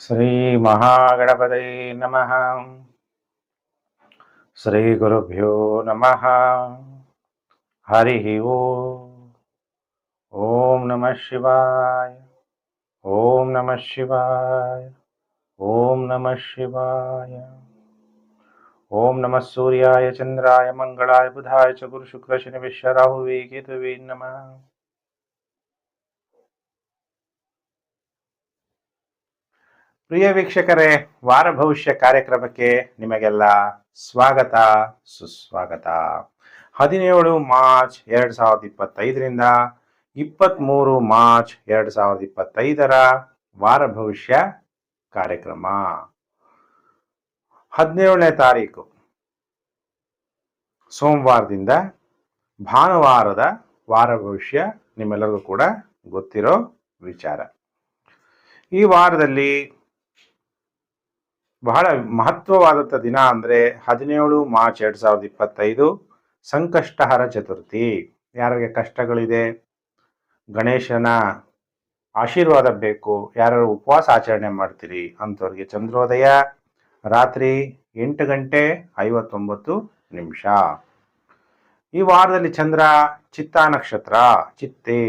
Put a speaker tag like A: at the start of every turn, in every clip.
A: ಶ್ರೀ ಮಹಾಗಣಪತಯೇ ನಮಃ. ಶ್ರೀ ಗುರುಭ್ಯೋ ನಮಃ. ಹರಿ ಓಂ. ಓಂ ನಮಃ ಶಿವಾಯ. ಓಂ ನಮಃ ಶಿವಾಯ. ಓಂ ನಮಃ ಶಿವಾಯ. ಓಂ ನಮಃ ಸೂರ್ಯಾಯ ಚಂದ್ರಾಯ ಮಂಗಳಾಯ ಬುಧಾಯ ಚ ಗುರು ಶುಕ್ರ ಶನಿ ವಿಶ್ವ ರಾಹುವೇ ಕೇತುವೇ ನಮಃ. ಪ್ರಿಯ ವೀಕ್ಷಕರೇ, ವಾರ ಭವಿಷ್ಯ ಕಾರ್ಯಕ್ರಮಕ್ಕೆ ನಿಮಗೆಲ್ಲ ಸ್ವಾಗತ ಸುಸ್ವಾಗತ. 17 ಮಾರ್ಚ್ 2025ರಿಂದ 23 ಮಾರ್ಚ್ 2025ರ ವಾರ ಭವಿಷ್ಯ ಕಾರ್ಯಕ್ರಮ. 17ನೇ ತಾರೀಕು ಸೋಮವಾರದಿಂದ ಭಾನುವಾರದ ವಾರ ಭವಿಷ್ಯ ನಿಮ್ಮೆಲ್ಲರಿಗೂ ಕೂಡ ಗೊತ್ತಿರೋ ವಿಚಾರ. ಈ ವಾರದಲ್ಲಿ ಬಹಳ ಮಹತ್ವವಾದಂಥ ದಿನ ಅಂದರೆ 17 ಮಾರ್ಚ್ 2025 ಸಂಕಷ್ಟಹರ ಚತುರ್ಥಿ. ಯಾರಿಗೆ ಕಷ್ಟಗಳಿದೆ, ಗಣೇಶನ ಆಶೀರ್ವಾದ ಬೇಕು, ಯಾರು ಉಪವಾಸ ಆಚರಣೆ ಮಾಡ್ತೀರಿ ಅಂಥವ್ರಿಗೆ ಚಂದ್ರೋದಯ ರಾತ್ರಿ 8:59. ಈ ವಾರದಲ್ಲಿ ಚಂದ್ರ ಚಿತ್ತಾ ನಕ್ಷತ್ರ, ಚಿತ್ತೆ,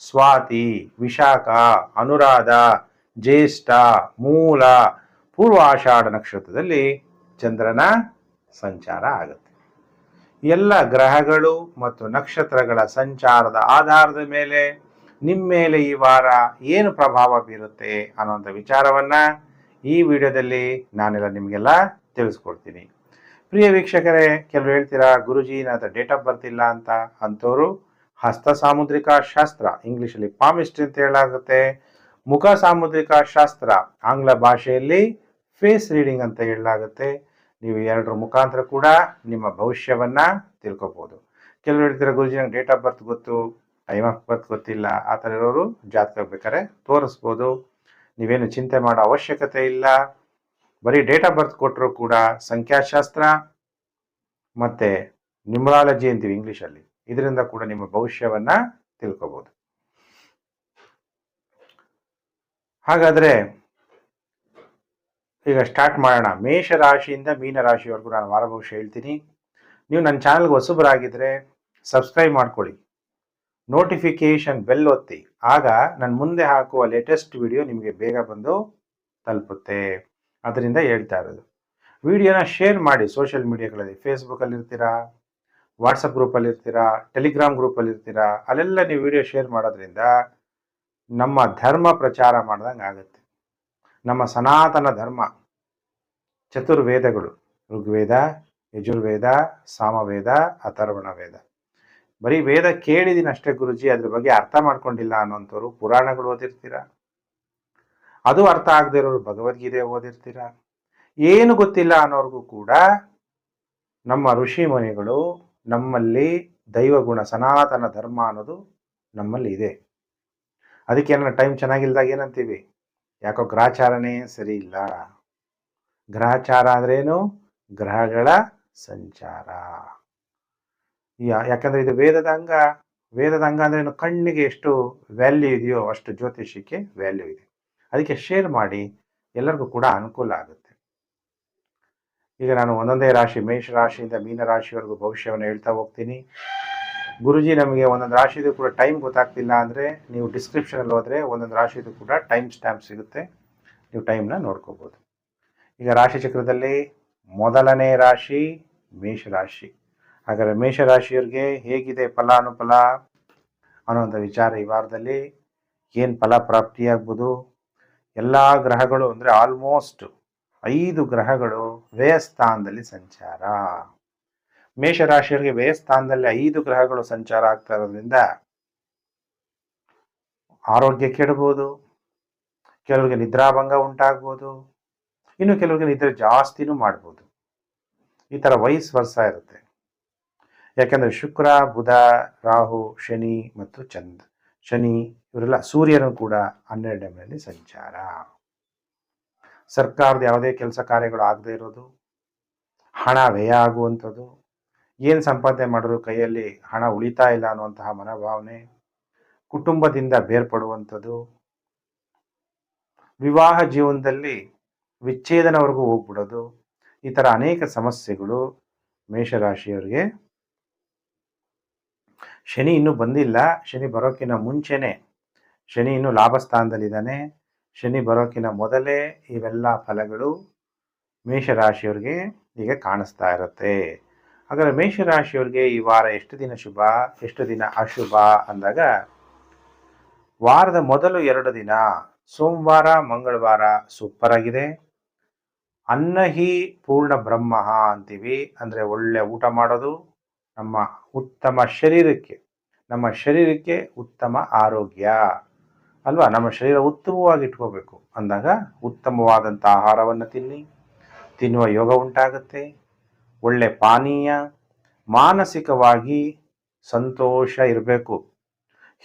A: ಸ್ವಾತಿ, ವಿಶಾಖ, ಅನುರಾಧ, ಜ್ಯೇಷ್ಠ, ಮೂಲ, ಪೂರ್ವ ಆಷಾಢ ನಕ್ಷತ್ರದಲ್ಲಿ ಚಂದ್ರನ ಸಂಚಾರ ಆಗುತ್ತೆ. ಎಲ್ಲ ಗ್ರಹಗಳು ಮತ್ತು ನಕ್ಷತ್ರಗಳ ಸಂಚಾರದ ಆಧಾರದ ಮೇಲೆ ನಿಮ್ಮ ಮೇಲೆ ಈ ವಾರ ಏನು ಪ್ರಭಾವ ಬೀರುತ್ತೆ ಅನ್ನುವಂಥ ವಿಚಾರವನ್ನ ಈ ವಿಡಿಯೋದಲ್ಲಿ ನಾನೆಲ್ಲ ನಿಮಗೆಲ್ಲ ತಿಳಿಸ್ಕೊಡ್ತೀನಿ. ಪ್ರಿಯ ವೀಕ್ಷಕರೇ, ಕೆಲವರು ಹೇಳ್ತೀರಾ ಗುರುಜಿ ನನ್ನ ಡೇಟ್ ಆಫ್ ಬರ್ತ್ ಇಲ್ಲ ಅಂತ. ಅಂಥವ್ರು ಹಸ್ತ ಸಾಮುದ್ರಿಕ ಶಾಸ್ತ್ರ, ಇಂಗ್ಲಿಷಲ್ಲಿ ಪಾಮಿಸ್ಟ್ರಿ ಅಂತ ಹೇಳಾಗುತ್ತೆ, ಮುಖ ಸಾಮುದ್ರಿಕ ಶಾಸ್ತ್ರ, ಆಂಗ್ಲ ಭಾಷೆಯಲ್ಲಿ ಫೇಸ್ ರೀಡಿಂಗ್ ಅಂತ ಹೇಳಲಾಗುತ್ತೆ. ನೀವು ಎರಡರ ಮುಖಾಂತರ ಕೂಡ ನಿಮ್ಮ ಭವಿಷ್ಯವನ್ನ ತಿಳ್ಕೊಬಹುದು. ಕೆಲವರು ಹೇಳ್ತಾರೆ ಗುರುಜಿ ನಂಗೆ ಡೇಟ್ ಆಫ್ ಬರ್ತ್ ಗೊತ್ತು, ಟೈಮ್ ಆಫ್ ಬರ್ತ್ ಗೊತ್ತಿಲ್ಲ. ಆ ಥರ ಇರೋರು ಜಾತಕ ಬೇಕಾದ್ರೆ ತೋರಿಸ್ಬೋದು. ನೀವೇನು ಚಿಂತೆ ಮಾಡೋ ಅವಶ್ಯಕತೆ ಇಲ್ಲ. ಬರೀ ಡೇಟ್ ಆಫ್ ಬರ್ತ್ ಕೊಟ್ಟರು ಕೂಡ ಸಂಖ್ಯಾಶಾಸ್ತ್ರ ಮತ್ತೆ ನ್ಯೂಮರಾಲಜಿ ಅಂತೀವಿ ಇಂಗ್ಲೀಷಲ್ಲಿ, ಇದರಿಂದ ಕೂಡ ನಿಮ್ಮ ಭವಿಷ್ಯವನ್ನ ತಿಳ್ಕೊಬಹುದು. ಹಾಗಾದ್ರೆ ಈಗ ಸ್ಟಾರ್ಟ್ ಮಾಡೋಣ. ಮೇಷ ರಾಶಿಯಿಂದ ಮೀನ ರಾಶಿವರೆಗೂ ನಾನು ವಾರ ಭವಿಷ್ಯ ಹೇಳ್ತೀನಿ. ನೀವು ನನ್ನ ಚಾನಲ್ಗೆ ಹೊಸಬರಾಗಿದ್ದರೆ ಸಬ್ಸ್ಕ್ರೈಬ್ ಮಾಡ್ಕೊಳ್ಳಿ, ನೋಟಿಫಿಕೇಶನ್ ಬೆಲ್ ಒತ್ತಿ, ಆಗ ನಾನು ಮುಂದೆ ಹಾಕುವ ಲೇಟೆಸ್ಟ್ ವಿಡಿಯೋ ನಿಮಗೆ ಬೇಗ ಬಂದು ತಲುಪುತ್ತೆ. ಅದರಿಂದ ಹೇಳ್ತಾ ಇರೋದು. ವಿಡಿಯೋನ ಶೇರ್ ಮಾಡಿ ಸೋಷಿಯಲ್ ಮೀಡಿಯಾಗಳಲ್ಲಿ. ಫೇಸ್ಬುಕ್ಕಲ್ಲಿ ಇರ್ತೀರಾ, ವಾಟ್ಸಪ್ ಗ್ರೂಪಲ್ಲಿ ಇರ್ತೀರಾ, ಟೆಲಿಗ್ರಾಮ್ ಗ್ರೂಪಲ್ಲಿ ಇರ್ತೀರಾ, ಅಲ್ಲೆಲ್ಲ ನೀವು ವಿಡಿಯೋ ಶೇರ್ ಮಾಡೋದ್ರಿಂದ ನಮ್ಮ ಧರ್ಮ ಪ್ರಚಾರ ಮಾಡ್ದಂಗೆ ಆಗುತ್ತೆ. ನಮ್ಮ ಸನಾತನ ಧರ್ಮ ಚತುರ್ವೇದಗಳು, ಋಗ್ವೇದ, ಯಜುರ್ವೇದ, ಸಾಮವೇದ, ಅಥರ್ವಣ ವೇದ. ಬರೀ ವೇದ ಕೇಳಿದೀನಿ ಅಷ್ಟೇ ಗುರುಜಿ, ಅದ್ರ ಬಗ್ಗೆ ಅರ್ಥ ಮಾಡ್ಕೊಂಡಿಲ್ಲ ಅನ್ನೋಂಥವ್ರು ಪುರಾಣಗಳು ಓದಿರ್ತೀರ, ಅದು ಅರ್ಥ ಆಗದೆ ಇರೋರು ಭಗವದ್ಗೀತೆ ಓದಿರ್ತೀರ. ಏನು ಗೊತ್ತಿಲ್ಲ ಅನ್ನೋರ್ಗೂ ಕೂಡ ನಮ್ಮ ಋಷಿ ಮುನಿಗಳು ನಮ್ಮಲ್ಲಿ ದೈವಗುಣ ಸನಾತನ ಧರ್ಮ ಅನ್ನೋದು ನಮ್ಮಲ್ಲಿ ಇದೆ. ಅದಕ್ಕೆ ಏನಾರ ಟೈಮ್ ಚೆನ್ನಾಗಿಲ್ದಾಗ ಏನಂತೀವಿ, ಯಾಕೋ ಗ್ರಹಚಾರನೇ ಸರಿ ಇಲ್ಲ. ಗ್ರಹಚಾರ ಅಂದ್ರೇನು? ಗ್ರಹಗಳ ಸಂಚಾರ. ಯಾಕಂದ್ರೆ ಇದು ವೇದದ ಅಂಗ. ವೇದದ ಅಂಗ ಅಂದ್ರೇನು? ಕಣ್ಣಿಗೆ ಎಷ್ಟು ವ್ಯಾಲ್ಯೂ ಇದೆಯೋ ಅಷ್ಟು ಜ್ಯೋತಿಷಕ್ಕೆ ವ್ಯಾಲ್ಯೂ ಇದೆ. ಅದಕ್ಕೆ ಶೇರ್ ಮಾಡಿ, ಎಲ್ಲರಿಗೂ ಕೂಡ ಅನುಕೂಲ ಆಗುತ್ತೆ. ಈಗ ನಾನು ಒಂದೊಂದೇ ರಾಶಿ, ಮೇಷ ರಾಶಿಯಿಂದ ಮೀನ ರಾಶಿವರೆಗೂ ಭವಿಷ್ಯವನ್ನು ಹೇಳ್ತಾ ಹೋಗ್ತೀನಿ. ಗುರುಜಿ ನಮಗೆ ಒಂದೊಂದು ರಾಶಿದು ಕೂಡ ಟೈಮ್ ಗೊತ್ತಾಗ್ತಿಲ್ಲ ಅಂದರೆ ನೀವು ಡಿಸ್ಕ್ರಿಪ್ಷನಲ್ಲಿ ಹೋದರೆ ಒಂದೊಂದು ರಾಶಿದು ಕೂಡ ಟೈಮ್ ಸ್ಟ್ಯಾಂಪ್ ಸಿಗುತ್ತೆ, ನೀವು ಟೈಮ್ನ ನೋಡ್ಕೋಬೋದು. ಈಗ ರಾಶಿ ಚಕ್ರದಲ್ಲಿ ಮೊದಲನೇ ರಾಶಿ ಮೇಷರಾಶಿ. ಹಾಗಾದರೆ ಮೇಷರಾಶಿಯವ್ರಿಗೆ ಹೇಗಿದೆ ಫಲಾನುಫಲ ಅನ್ನೋಂಥ ವಿಚಾರ ಈ ವಾರದಲ್ಲಿ. ಏನು ಫಲ ಪ್ರಾಪ್ತಿಯಾಗ್ಬೋದು? ಎಲ್ಲ ಗ್ರಹಗಳು ಅಂದರೆ ಆಲ್ಮೋಸ್ಟ್ 5 ಗ್ರಹಗಳು ವ್ಯಯಸ್ಥಾನದಲ್ಲಿ ಸಂಚಾರ. ಮೇಷರಾಶಿಯವರಿಗೆ ವ್ಯಯಸ್ಥಾನದಲ್ಲಿ 5 ಗ್ರಹಗಳು ಸಂಚಾರ ಆಗ್ತಾ ಇರೋದ್ರಿಂದ ಆರೋಗ್ಯ ಕೆಡಬಹುದು, ಕೆಲವರಿಗೆ ನಿದ್ರಾಭಂಗ ಉಂಟಾಗ್ಬೋದು, ಇನ್ನು ಕೆಲವರಿಗೆ ನಿದ್ರೆ ಜಾಸ್ತಿನೂ ಮಾಡ್ಬೋದು. ಈ ಥರ ವಯಸ್ ವರ್ಷ ಇರುತ್ತೆ. ಯಾಕೆಂದರೆ ಶುಕ್ರ, ಬುಧ, ರಾಹು, ಶನಿ ಮತ್ತು ಶನಿ ಇವರೆಲ್ಲ, ಸೂರ್ಯನು ಕೂಡ 12ನೇ ಮನೆಯಲ್ಲಿ ಸಂಚಾರ. ಸರ್ಕಾರದ ಯಾವುದೇ ಕೆಲಸ ಕಾರ್ಯಗಳು ಆಗದೆ ಇರೋದು, ಹಣ ವ್ಯಯ ಆಗುವಂಥದ್ದು, ಏನು ಸಂಪಾದನೆ ಮಾಡಿದ್ರು ಕೈಯಲ್ಲಿ ಹಣ ಉಳಿತಾ ಇಲ್ಲ ಅನ್ನುವಂತಹ ಮನೋಭಾವನೆ, ಕುಟುಂಬದಿಂದ ಬೇರ್ಪಡುವಂಥದ್ದು, ವಿವಾಹ ಜೀವನದಲ್ಲಿ ವಿಚ್ಛೇದನವರೆಗೂ ಹೋಗ್ಬಿಡೋದು, ಈ ಥರ ಅನೇಕ ಸಮಸ್ಯೆಗಳು ಮೇಷರಾಶಿಯವರಿಗೆ. ಶನಿ ಇನ್ನೂ ಬಂದಿಲ್ಲ, ಶನಿ ಬರೋಕ್ಕಿಂತ ಮುಂಚೆನೆ, ಶನಿ ಇನ್ನೂ ಲಾಭ ಸ್ಥಾನದಲ್ಲಿದ್ದಾನೆ, ಶನಿ ಬರೋಕ್ಕಿಂತ ಮೊದಲೇ ಇವೆಲ್ಲ ಫಲಗಳು ಮೇಷರಾಶಿಯವರಿಗೆ ಈಗ ಕಾಣಿಸ್ತಾ ಇರುತ್ತೆ. ಹಾಗಾದರೆ ಮೇಷರಾಶಿಯವರಿಗೆ ಈ ವಾರ ಎಷ್ಟು ದಿನ ಶುಭ, ಎಷ್ಟು ದಿನ ಅಶುಭ ಅಂದಾಗ, ವಾರದ ಮೊದಲು 2 ದಿನ ಸೋಮವಾರ ಮಂಗಳವಾರ ಸೂಪರ್ ಆಗಿದೆ. ಅನ್ನಹಿ ಪೂರ್ಣ ಬ್ರಹ್ಮ ಅಂತೀವಿ, ಅಂದರೆ ಒಳ್ಳೆ ಊಟ ಮಾಡೋದು, ನಮ್ಮ ಶರೀರಕ್ಕೆ ಉತ್ತಮ ಆರೋಗ್ಯ ಅಲ್ವಾ. ನಮ್ಮ ಶರೀರ ಉತ್ತಮವಾಗಿ ಇಟ್ಕೋಬೇಕು ಅಂದಾಗ ಉತ್ತಮವಾದಂಥ ಆಹಾರವನ್ನು ತಿನ್ನುವ ಯೋಗ ಉಂಟಾಗುತ್ತೆ. ಒಳ್ಳೆ ಪಾನೀಯ, ಮಾನಸಿಕವಾಗಿ ಸಂತೋಷ ಇರಬೇಕು.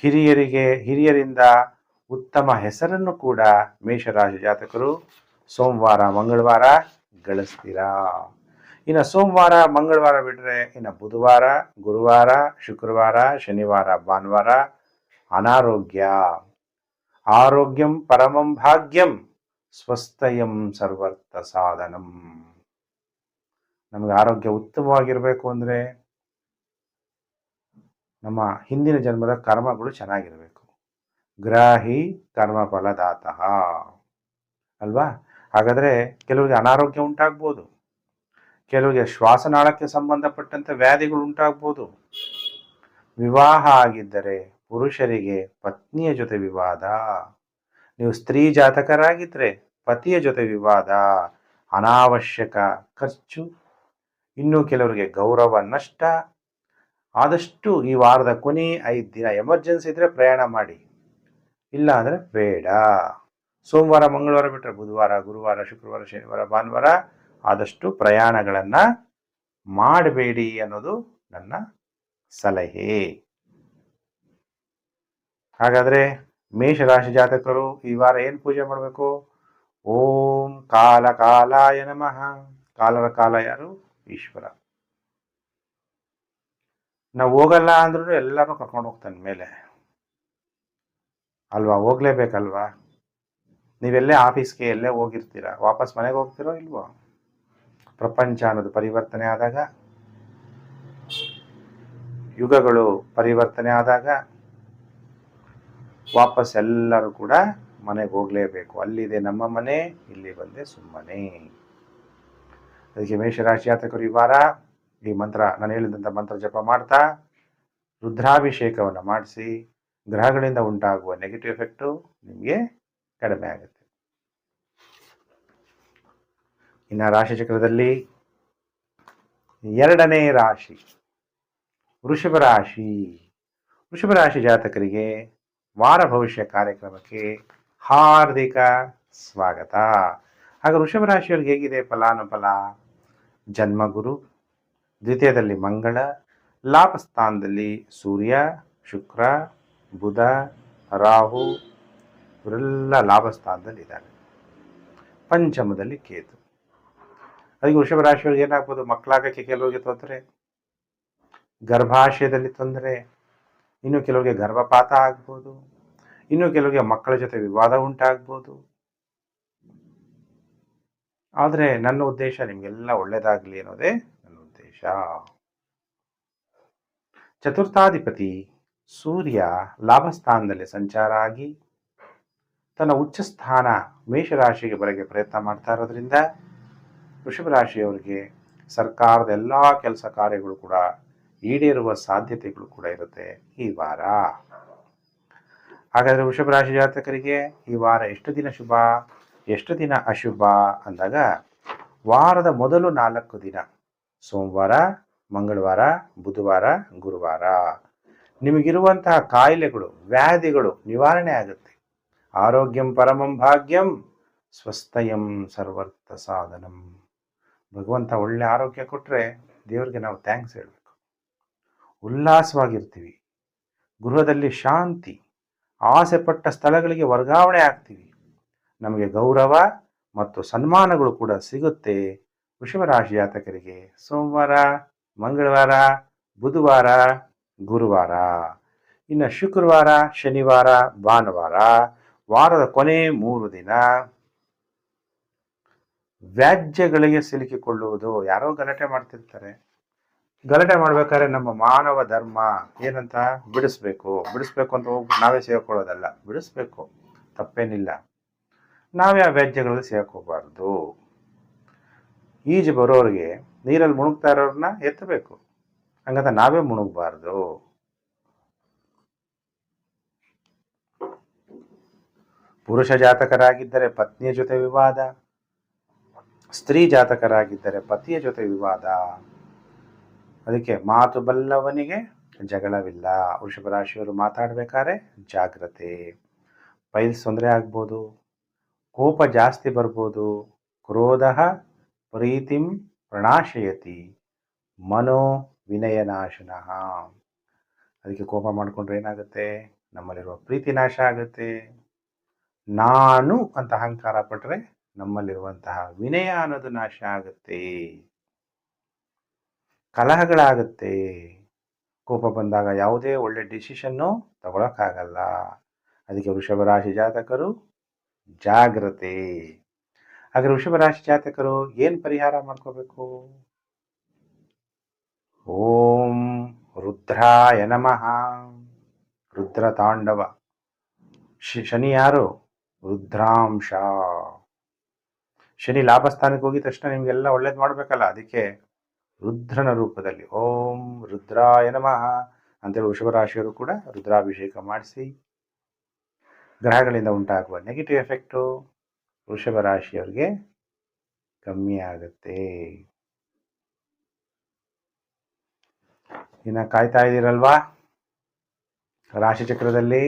A: ಹಿರಿಯರಿಂದ ಉತ್ತಮ ಹೆಸರನ್ನು ಕೂಡ ಮೇಷರಾಶಿ ಜಾತಕರು ಸೋಮವಾರ ಮಂಗಳವಾರ ಗಳಿಸ್ತೀರಾ. ಇನ್ನು ಸೋಮವಾರ ಮಂಗಳವಾರ ಬಿಟ್ಟರೆ ಇನ್ನು ಬುಧವಾರ ಗುರುವಾರ ಶುಕ್ರವಾರ ಶನಿವಾರ ಭಾನುವಾರ ಅನಾರೋಗ್ಯ. ಆರೋಗ್ಯಂ ಪರಮಂ ಭಾಗ್ಯಂ ಸ್ವಸ್ಥಯಂ ಸರ್ವರ್ಥ ಸಾಧನಂ. ನಮಗೆ ಆರೋಗ್ಯ ಉತ್ತಮವಾಗಿರಬೇಕು ಅಂದರೆ ನಮ್ಮ ಹಿಂದಿನ ಜನ್ಮದ ಕರ್ಮಗಳು ಚೆನ್ನಾಗಿರಬೇಕು. ಗ್ರಾಹಿ ಕರ್ಮ ಫಲದಾತಃ ಅಲ್ವಾ. ಹಾಗಾದರೆ ಕೆಲವರಿಗೆ ಅನಾರೋಗ್ಯ ಉಂಟಾಗ್ಬೋದು, ಕೆಲವರಿಗೆ ಶ್ವಾಸನಾಳಕ್ಕೆ ಸಂಬಂಧಪಟ್ಟಂತೆ ವ್ಯಾಧಿಗಳು ಉಂಟಾಗ್ಬೋದು. ವಿವಾಹ ಆಗಿದ್ದರೆ ಪುರುಷರಿಗೆ ಪತ್ನಿಯ ಜೊತೆ ವಿವಾದ, ನೀವು ಸ್ತ್ರೀ ಜಾತಕರಾಗಿದ್ದರೆ ಪತಿಯ ಜೊತೆ ವಿವಾದ, ಅನಾವಶ್ಯಕ ಖರ್ಚು, ಇನ್ನು ಕೆಲವರಿಗೆ ಗೌರವ ನಷ್ಟ. ಆದಷ್ಟು ಈ ವಾರದ ಕೊನೆ 5 ದಿನ ಎಮರ್ಜೆನ್ಸಿ ಇದ್ದರೆ ಪ್ರಯಾಣ ಮಾಡಿ, ಇಲ್ಲ ಅಂದರೆ ಬೇಡ. ಸೋಮವಾರ ಮಂಗಳವಾರ ಬಿಟ್ಟರೆ ಬುಧವಾರ ಗುರುವಾರ ಶುಕ್ರವಾರ ಶನಿವಾರ ಭಾನುವಾರ ಆದಷ್ಟು ಪ್ರಯಾಣಗಳನ್ನು ಮಾಡಬೇಡಿ ಅನ್ನೋದು ನನ್ನ ಸಲಹೆ. ಹಾಗಾದರೆ ಮೇಷರಾಶಿ ಜಾತಕರು ಈ ವಾರ ಏನು ಪೂಜೆ ಮಾಡಬೇಕು? ಓಂ ಕಾಲಾಯ ನಮಃ. ಕಾಲರ ಕಾಲ ಯಾರು? ಈಶ್ವರ. ನಾವು ಹೋಗಲ್ಲ ಅಂದ್ರೂ ಎಲ್ಲರೂ ಕರ್ಕೊಂಡು ಹೋಗ್ತಾನೆ ಮೇಲೆ ಅಲ್ವಾ, ಹೋಗ್ಲೇಬೇಕಲ್ವಾ. ನೀವೆಲ್ಲೇ ಆಫೀಸ್ಗೆ ಎಲ್ಲೇ ಹೋಗಿರ್ತೀರ, ವಾಪಸ್ ಮನೆಗೆ ಹೋಗ್ತಿರೋ ಇಲ್ವೋ? ಪ್ರಪಂಚ ಅನ್ನೋದು ಪರಿವರ್ತನೆ ಆದಾಗ, ಯುಗಗಳು ಪರಿವರ್ತನೆ ಆದಾಗ ವಾಪಸ್ ಎಲ್ಲರೂ ಕೂಡ ಮನೆಗೆ ಹೋಗಲೇಬೇಕು. ಅಲ್ಲಿದೆ ನಮ್ಮ ಮನೆ, ಇಲ್ಲಿ ಬಂದೆ ಸುಮ್ಮನೆ. ಅದಕ್ಕೆ ಮೇಷರಾಶಿ ಜಾತಕರು ಈ ವಾರ ಈ ಮಂತ್ರ, ನಾನು ಹೇಳಿದಂಥ ಮಂತ್ರ ಜಪ ಮಾಡ್ತಾ ರುದ್ರಾಭಿಷೇಕವನ್ನು ಮಾಡಿಸಿ ಗ್ರಹಗಳಿಂದ ಉಂಟಾಗುವ ನೆಗೆಟಿವ್ ಎಫೆಕ್ಟು ನಿಮಗೆ ಕಡಿಮೆ ಆಗುತ್ತೆ. ಇನ್ನು ರಾಶಿಚಕ್ರದಲ್ಲಿ 2ನೇ ರಾಶಿ ವೃಷಭ ರಾಶಿ. ವೃಷಭ ರಾಶಿ ಜಾತಕರಿಗೆ ವಾರ ಭವಿಷ್ಯ ಕಾರ್ಯಕ್ರಮಕ್ಕೆ ಹಾರ್ದಿಕ ಸ್ವಾಗತ. ಆಗ ವೃಷಭ ರಾಶಿಯವರಿಗೆ ಹೇಗಿದೆ ಫಲಾನುಫಲ? ಜನ್ಮಗುರು, ದ್ವಿತೀಯದಲ್ಲಿ ಮಂಗಳ, ಲಾಭ ಸ್ಥಾನದಲ್ಲಿ ಸೂರ್ಯ ಶುಕ್ರ ಬುಧ ರಾಹು ಇವರೆಲ್ಲ ಲಾಭ ಸ್ಥಾನದಲ್ಲಿದ್ದಾರೆ. ಪಂಚಮದಲ್ಲಿ ಕೇತು. ಅದಕ್ಕೆ ವೃಷಭ ರಾಶಿಯವರಿಗೆ ಏನಾಗ್ಬೋದು? ಮಕ್ಕಳಾಗಕ್ಕೆ ಕೆಲವರಿಗೆ ತೊಂದರೆ, ಗರ್ಭಾಶಯದಲ್ಲಿ ತೊಂದರೆ, ಇನ್ನು ಕೆಲವರಿಗೆ ಗರ್ಭಪಾತ ಆಗ್ಬೋದು, ಇನ್ನು ಕೆಲವರಿಗೆ ಮಕ್ಕಳ ಜೊತೆ ವಿವಾದ ಉಂಟಾಗ್ಬೋದು. ಆದರೆ ನನ್ನ ಉದ್ದೇಶ ನಿಮಗೆಲ್ಲ ಒಳ್ಳೆಯದಾಗಲಿ ಅನ್ನೋದೇ ನನ್ನ ಉದ್ದೇಶ. ಚತುರ್ಥಾಧಿಪತಿ ಸೂರ್ಯ ಲಾಭಸ್ಥಾನದಲ್ಲಿ ಸಂಚಾರ ಆಗಿ ತನ್ನ ಉಚ್ಚ ಸ್ಥಾನ ಮೇಷರಾಶಿಗೆ ಬರಗೆ ಪ್ರಯತ್ನ ಮಾಡ್ತಾ ಇರೋದ್ರಿಂದ ವೃಷಭ ರಾಶಿಯವರಿಗೆ ಸರ್ಕಾರದ ಎಲ್ಲ ಕೆಲಸ ಕಾರ್ಯಗಳು ಕೂಡ ಈಡೇರುವ ಸಾಧ್ಯತೆಗಳು ಕೂಡ ಇರುತ್ತೆ ಈ ವಾರ. ಹಾಗಾದರೆ ವೃಷಭ ರಾಶಿ ಜಾತಕರಿಗೆ ಈ ವಾರ ಎಷ್ಟು ದಿನ ಶುಭ, ಎಷ್ಟು ದಿನ ಅಶುಭ ಅಂದಾಗ, ವಾರದ ಮೊದಲು 4 ದಿನ ಸೋಮವಾರ ಮಂಗಳವಾರ ಬುಧವಾರ ಗುರುವಾರ ನಿಮಗಿರುವಂತಹ ಕಾಯಿಲೆಗಳು ವ್ಯಾಧಿಗಳು ನಿವಾರಣೆ ಆಗುತ್ತೆ. ಆರೋಗ್ಯಂ ಪರಮಂ ಭಾಗ್ಯಂ ಸ್ವಸ್ಥಯಂ ಸರ್ವರ್ಥ ಸಾಧನಂ. ಭಗವಂತ ಒಳ್ಳೆ ಆರೋಗ್ಯ ಕೊಟ್ಟರೆ ದೇವರಿಗೆ ನಾವು ಥ್ಯಾಂಕ್ಸ್ ಹೇಳಬೇಕು. ಉಲ್ಲಾಸವಾಗಿರ್ತೀವಿ, ಗೃಹದಲ್ಲಿ ಶಾಂತಿ, ಆಸೆ ಪಟ್ಟ ಸ್ಥಳಗಳಿಗೆ ವರ್ಗಾವಣೆ ಆಗ್ತೀವಿ, ನಮಗೆ ಗೌರವ ಮತ್ತು ಸನ್ಮಾನಗಳು ಕೂಡ ಸಿಗುತ್ತೆ. ವೃಷಭ ರಾಶಿ ಜಾತಕರಿಗೆ ಸೋಮವಾರ ಮಂಗಳವಾರ ಬುಧವಾರ ಗುರುವಾರ, ಇನ್ನು ಶುಕ್ರವಾರ ಶನಿವಾರ ಭಾನುವಾರ ವಾರದ ಕೊನೆ 3 ದಿನ ವ್ಯಾಜ್ಯಗಳಿಗೆ ಸಿಲುಕಿಕೊಳ್ಳುವುದು. ಯಾರೋ ಗಲಾಟೆ ಮಾಡ್ತಿರ್ತಾರೆ. ಗಲಾಟೆ ಮಾಡ್ಬೇಕಾದ್ರೆ ನಮ್ಮ ಮಾನವ ಧರ್ಮ ಏನಂತ, ಬಿಡಿಸ್ಬೇಕು ಅಂತ ಹೋಗ್ಬಿಟ್ಟು ನಾವೇ ಸೇರ್ಕೊಳ್ಳೋದಲ್ಲ. ಬಿಡಿಸ್ಬೇಕು, ತಪ್ಪೇನಿಲ್ಲ. ನಾವೇ ಆ ವ್ಯಾಜ್ಯಗಳಲ್ಲಿ ಸೇರ್ಕೋಬಾರ್ದು. ಈಜು ಬರೋರಿಗೆ ನೀರಲ್ಲಿ ಮುಳುಗ್ತಾ ಇರೋರನ್ನ ಎತ್ತಬೇಕು, ಹಂಗಂತ ನಾವೇ ಮುಳುಗಬಾರ್ದು. ಪುರುಷ ಜಾತಕರಾಗಿದ್ದರೆ ಪತ್ನಿಯ ಜೊತೆ ವಿವಾದ, ಸ್ತ್ರೀ ಜಾತಕರಾಗಿದ್ದರೆ ಪತಿಯ ಜೊತೆ ವಿವಾದ. ಅದಕ್ಕೆ ಮಾತು ಬಲ್ಲವನಿಗೆ ಜಗಳವಿಲ್ಲ. ವೃಷಭ ರಾಶಿಯವರು ಮಾತಾಡಬೇಕಾದ್ರೆ ಜಾಗ್ರತೆ. ಪೈಲ್ಸ್ ತೊಂದರೆ ಆಗ್ಬೋದು, ಕೋಪ ಜಾಸ್ತಿ ಬರ್ಬೋದು. ಕ್ರೋಧ ಪ್ರೀತಿಂ ಪ್ರಣಾಶಯತಿ ಮನೋ ವಿನಯನಾಶನಃ. ಅದಕ್ಕೆ ಕೋಪ ಮಾಡಿಕೊಂಡ್ರೆ ಏನಾಗುತ್ತೆ, ನಮ್ಮಲ್ಲಿರುವ ಪ್ರೀತಿ ನಾಶ ಆಗುತ್ತೆ. ನಾನು ಅಂತ ಅಹಂಕಾರ ಪಟ್ಟರೆ ನಮ್ಮಲ್ಲಿರುವಂತಹ ವಿನಯ ಅನ್ನೋದು ನಾಶ ಆಗುತ್ತೆ. ಕಲಹಗಳಾಗುತ್ತೆ. ಕೋಪ ಬಂದಾಗ ಯಾವುದೇ ಒಳ್ಳೆ ಡಿಸಿಷನ್ನು ತಗೊಳಕ್ಕಾಗಲ್ಲ. ಅದಕ್ಕೆ ವೃಷಭ ರಾಶಿ ಜಾತಕರು ಜಾಗ್ರತೆ. ಹಾಗೆ ವೃಷಭ ರಾಶಿ ಜಾತಕರು ಏನು ಪರಿಹಾರ ಮಾಡ್ಕೋಬೇಕು? ಓಂ ರುದ್ರಾಯ ನಮಃ. ರುದ್ರ ತಾಂಡವ. ಶನಿ ಯಾರು? ರುದ್ರಾಂಶ. ಶನಿ ಲಾಭಸ್ಥಾನಕ್ಕೆ ಹೋಗಿದ ತಕ್ಷಣ ನಿಮಗೆಲ್ಲ ಒಳ್ಳೇದು ಮಾಡಬೇಕಲ್ಲ. ಅದಕ್ಕೆ ರುದ್ರನ ರೂಪದಲ್ಲಿ ಓಂ ರುದ್ರಾಯ ನಮಃ ಅಂತೇಳಿ ವೃಷಭ ರಾಶಿಯವರು ಕೂಡ ರುದ್ರಾಭಿಷೇಕ ಮಾಡಿಸಿ ಗ್ರಹಗಳಿಂದ ಉಂಟಾಗುವ ನೆಗೆಟಿವ್ ಎಫೆಕ್ಟು ವೃಷಭ ರಾಶಿಯವರಿಗೆ ಕಮ್ಮಿ ಆಗುತ್ತೆ. ಇನ್ನು ಕಾಯ್ತಾ ಇದ್ದೀರಲ್ವಾ? ರಾಶಿ ಚಕ್ರದಲ್ಲಿ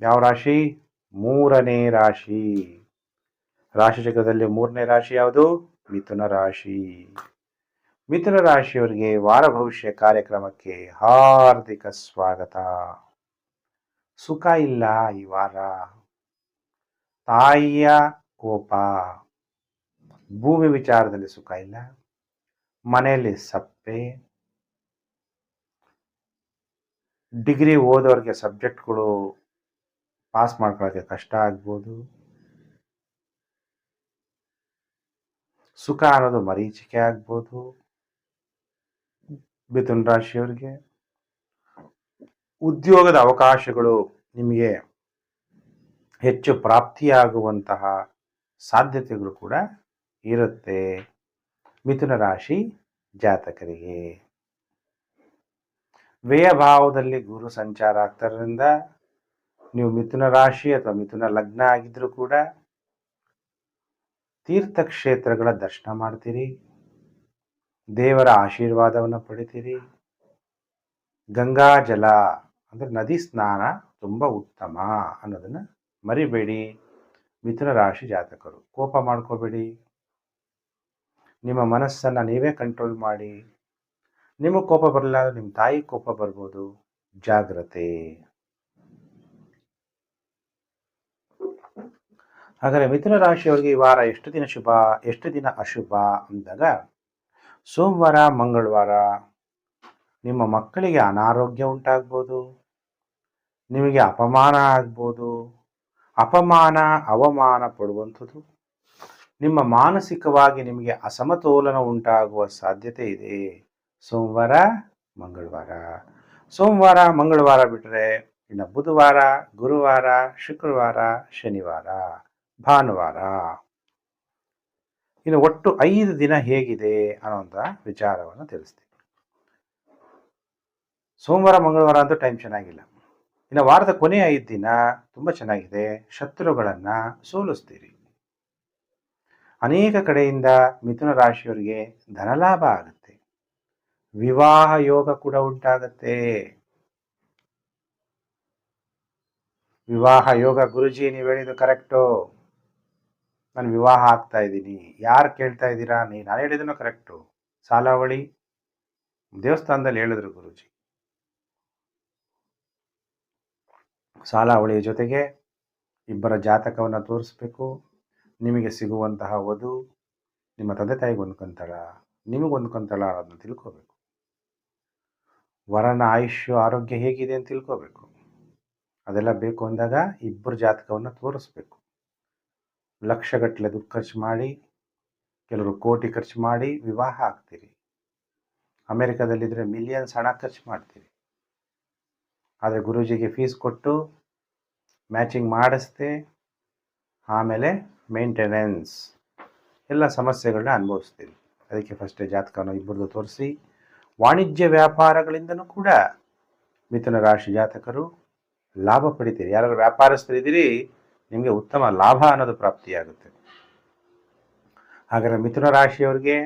A: ಯಾವ ರಾಶಿ? 3ನೇ ರಾಶಿ. ರಾಶಿ ಚಕ್ರದಲ್ಲಿ 3ನೇ ರಾಶಿ ಯಾವುದು? ಮಿಥುನ ರಾಶಿ. ಮಿಥುನ ರಾಶಿಯವರಿಗೆ ವಾರ ಭವಿಷ್ಯ ಕಾರ್ಯಕ್ರಮಕ್ಕೆ ಹಾರ್ದಿಕ ಸ್ವಾಗತ. ಸುಖ ಇಲ್ಲ ಈ ವಾರ. ತಾಯಿಯ ಕೋಪ, ಭೂಮಿ ವಿಚಾರದಲ್ಲಿ ಸುಖ ಇಲ್ಲ, ಮನೆಯಲ್ಲಿ ಸಪ್ಪೆ, ಡಿಗ್ರಿ ಓದೋರಿಗೆ ಸಬ್ಜೆಕ್ಟ್ಗಳು ಪಾಸ್ ಮಾಡ್ಕೊಳ್ಳೋಕ್ಕೆ ಕಷ್ಟ ಆಗ್ಬೋದು. ಸುಖ ಅನ್ನೋದು ಮರೀಚಿಕೆ ಆಗ್ಬೋದು. ಮಿಥುನ ರಾಶಿಯವರಿಗೆ ಉದ್ಯೋಗದ ಅವಕಾಶಗಳು ನಿಮಗೆ ಹೆಚ್ಚು ಪ್ರಾಪ್ತಿಯಾಗುವಂತಹ ಸಾಧ್ಯತೆಗಳು ಕೂಡ ಇರುತ್ತೆ ಮಿಥುನ ರಾಶಿ ಜಾತಕರಿಗೆ. ವ್ಯಯಭಾವದಲ್ಲಿ ಗುರು ಸಂಚಾರ ಆಗ್ತಾರಿಂದ ನೀವು ಮಿಥುನ ರಾಶಿ ಅಥವಾ ಮಿಥುನ ಲಗ್ನ ಆಗಿದ್ರೂ ಕೂಡ ತೀರ್ಥಕ್ಷೇತ್ರಗಳ ದರ್ಶನ ಮಾಡ್ತೀರಿ, ದೇವರ ಆಶೀರ್ವಾದವನ್ನು ಪಡಿತೀರಿ. ಗಂಗಾ ಜಲ ಅಂದರೆ ನದಿ ಸ್ನಾನ ತುಂಬ ಉತ್ತಮ ಅನ್ನೋದನ್ನು ಮರಿಬೇಡಿ. ಮಿಥುನ ರಾಶಿ ಜಾತಕರು ಕೋಪ ಮಾಡ್ಕೋಬೇಡಿ. ನಿಮ್ಮ ಮನಸ್ಸನ್ನು ನೀವೇ ಕಂಟ್ರೋಲ್ ಮಾಡಿ. ನಿಮಗೆ ಕೋಪ ಬರಲ್ಲ, ನಿಮ್ಮ ತಾಯಿ ಕೋಪ ಬರ್ಬೋದು. ಜಾಗ್ರತೆ. ಹಾಗಾದರೆ ಮಿಥುನ ರಾಶಿಯವರಿಗೆ ಈ ವಾರ ಎಷ್ಟು ದಿನ ಶುಭ, ಎಷ್ಟು ದಿನ ಅಶುಭ ಅಂದಾಗ, ಸೋಮವಾರ ಮಂಗಳವಾರ ನಿಮ್ಮ ಮಕ್ಕಳಿಗೆ ಅನಾರೋಗ್ಯ ಉಂಟಾಗ್ಬೋದು, ನಿಮಗೆ ಅಪಮಾನ ಆಗ್ಬೋದು. ಅಪಮಾನ ಅವಮಾನ ಪಡುವಂಥದ್ದು, ನಿಮ್ಮ ಮಾನಸಿಕವಾಗಿ ನಿಮಗೆ ಅಸಮತೋಲನ ಉಂಟಾಗುವ ಸಾಧ್ಯತೆ ಇದೆ ಸೋಮವಾರ ಮಂಗಳವಾರ. ಸೋಮವಾರ ಮಂಗಳವಾರ ಬಿಟ್ಟರೆ ಇನ್ನು ಬುಧವಾರ, ಗುರುವಾರ, ಶುಕ್ರವಾರ, ಶನಿವಾರ, ಭಾನುವಾರ, ಇನ್ನು ಒಟ್ಟು 5 ದಿನ ಹೇಗಿದೆ ಅನ್ನೋಂಥ ವಿಚಾರವನ್ನು ತಿಳಿಸ್ತೀನಿ. ಸೋಮವಾರ ಮಂಗಳವಾರ ಅಂತೂ ಟೈಮ್ ಚೆನ್ನಾಗಿಲ್ಲ. ಇನ್ನು ವಾರದ ಕೊನೆಯ 5 ದಿನ ತುಂಬ ಚೆನ್ನಾಗಿದೆ. ಶತ್ರುಗಳನ್ನು ಸೋಲಿಸ್ತೀರಿ. ಅನೇಕ ಕಡೆಯಿಂದ ಮಿಥುನ ರಾಶಿಯವರಿಗೆ ಧನಲಾಭ ಆಗುತ್ತೆ. ವಿವಾಹ ಯೋಗ ಕೂಡ ಉಂಟಾಗತ್ತೆ. ವಿವಾಹ ಯೋಗ ಗುರುಜಿ ನೀವು ಹೇಳಿದ್ದು ಕರೆಕ್ಟು. ನಾನು ವಿವಾಹ ಆಗ್ತಾ ಇದ್ದೀನಿ. ಯಾರು ಕೇಳ್ತಾ ಇದ್ದೀರಾ? ನಾನು ಹೇಳಿದನು ಕರೆಕ್ಟು. ಸಾಲಾವಳಿ ದೇವಸ್ಥಾನದಲ್ಲಿ ಹೇಳಿದ್ರು ಗುರುಜಿ. ಸಾಲಾವಳಿಯ ಜೊತೆಗೆ ಇಬ್ಬರ ಜಾತಕವನ್ನು ತೋರಿಸ್ಬೇಕು. ನಿಮಗೆ ಸಿಗುವಂತಹ ವಧು ನಿಮ್ಮ ತಂದೆ ತಾಯಿಗೆ ಹೊಂದ್ಕೊಂತಾಳ, ನಿಮಗೆ ಹೊಂದ್ಕೊಂತಾಳ ಅನ್ನೋದನ್ನ ತಿಳ್ಕೋಬೇಕು. ವರನ ಆಯುಷ್ಯ ಆರೋಗ್ಯ ಹೇಗಿದೆ ಅಂತ ತಿಳ್ಕೋಬೇಕು. ಅದೆಲ್ಲ ಬೇಕು ಅಂದಾಗ ಇಬ್ಬರು ಜಾತಕವನ್ನು ತೋರಿಸ್ಬೇಕು. ಲಕ್ಷಗಟ್ಟಲೆ ದುಡ್ಡು ಖರ್ಚು ಮಾಡಿ, ಕೆಲವರು ಕೋಟಿ ಖರ್ಚು ಮಾಡಿ ವಿವಾಹ ಆಗ್ತೀರಿ. ಅಮೆರಿಕದಲ್ಲಿದ್ದರೆ ಮಿಲಿಯನ್ಸ್ ಹಣ ಖರ್ಚು ಮಾಡ್ತೀರಿ. ಆದರೆ ಗುರೂಜಿಗೆ ಫೀಸ್ ಕೊಟ್ಟು ಮ್ಯಾಚಿಂಗ್ ಮಾಡಿಸ್ದೆ, ಆಮೇಲೆ ಮೇಂಟೆನೆನ್ಸ್ ಎಲ್ಲ ಸಮಸ್ಯೆಗಳನ್ನ ಅನುಭವಿಸ್ತೀರಿ. ಅದಕ್ಕೆ ಫಸ್ಟೇ ಜಾತಕವನ್ನು ಇಬ್ಬರದು ತೋರಿಸಿ, ವಾಣಿಜ್ಯ ವ್ಯಾಪಾರಗಳಿಂದನೂ ಕೂಡ ಮಿಥುನ ರಾಶಿ ಜಾತಕರು ಲಾಭ ಪಡಿತೀರಿ. ಯಾರು ವ್ಯಾಪಾರಸ್ಥರಿದ್ದೀರಿ, ನಿಮಗೆ ಉತ್ತಮ ಲಾಭ ಅನ್ನೋದು ಪ್ರಾಪ್ತಿಯಾಗುತ್ತೆ. ಹಾಗಾದರೆ ಮಿಥುನ ರಾಶಿಯವರಿಗೆ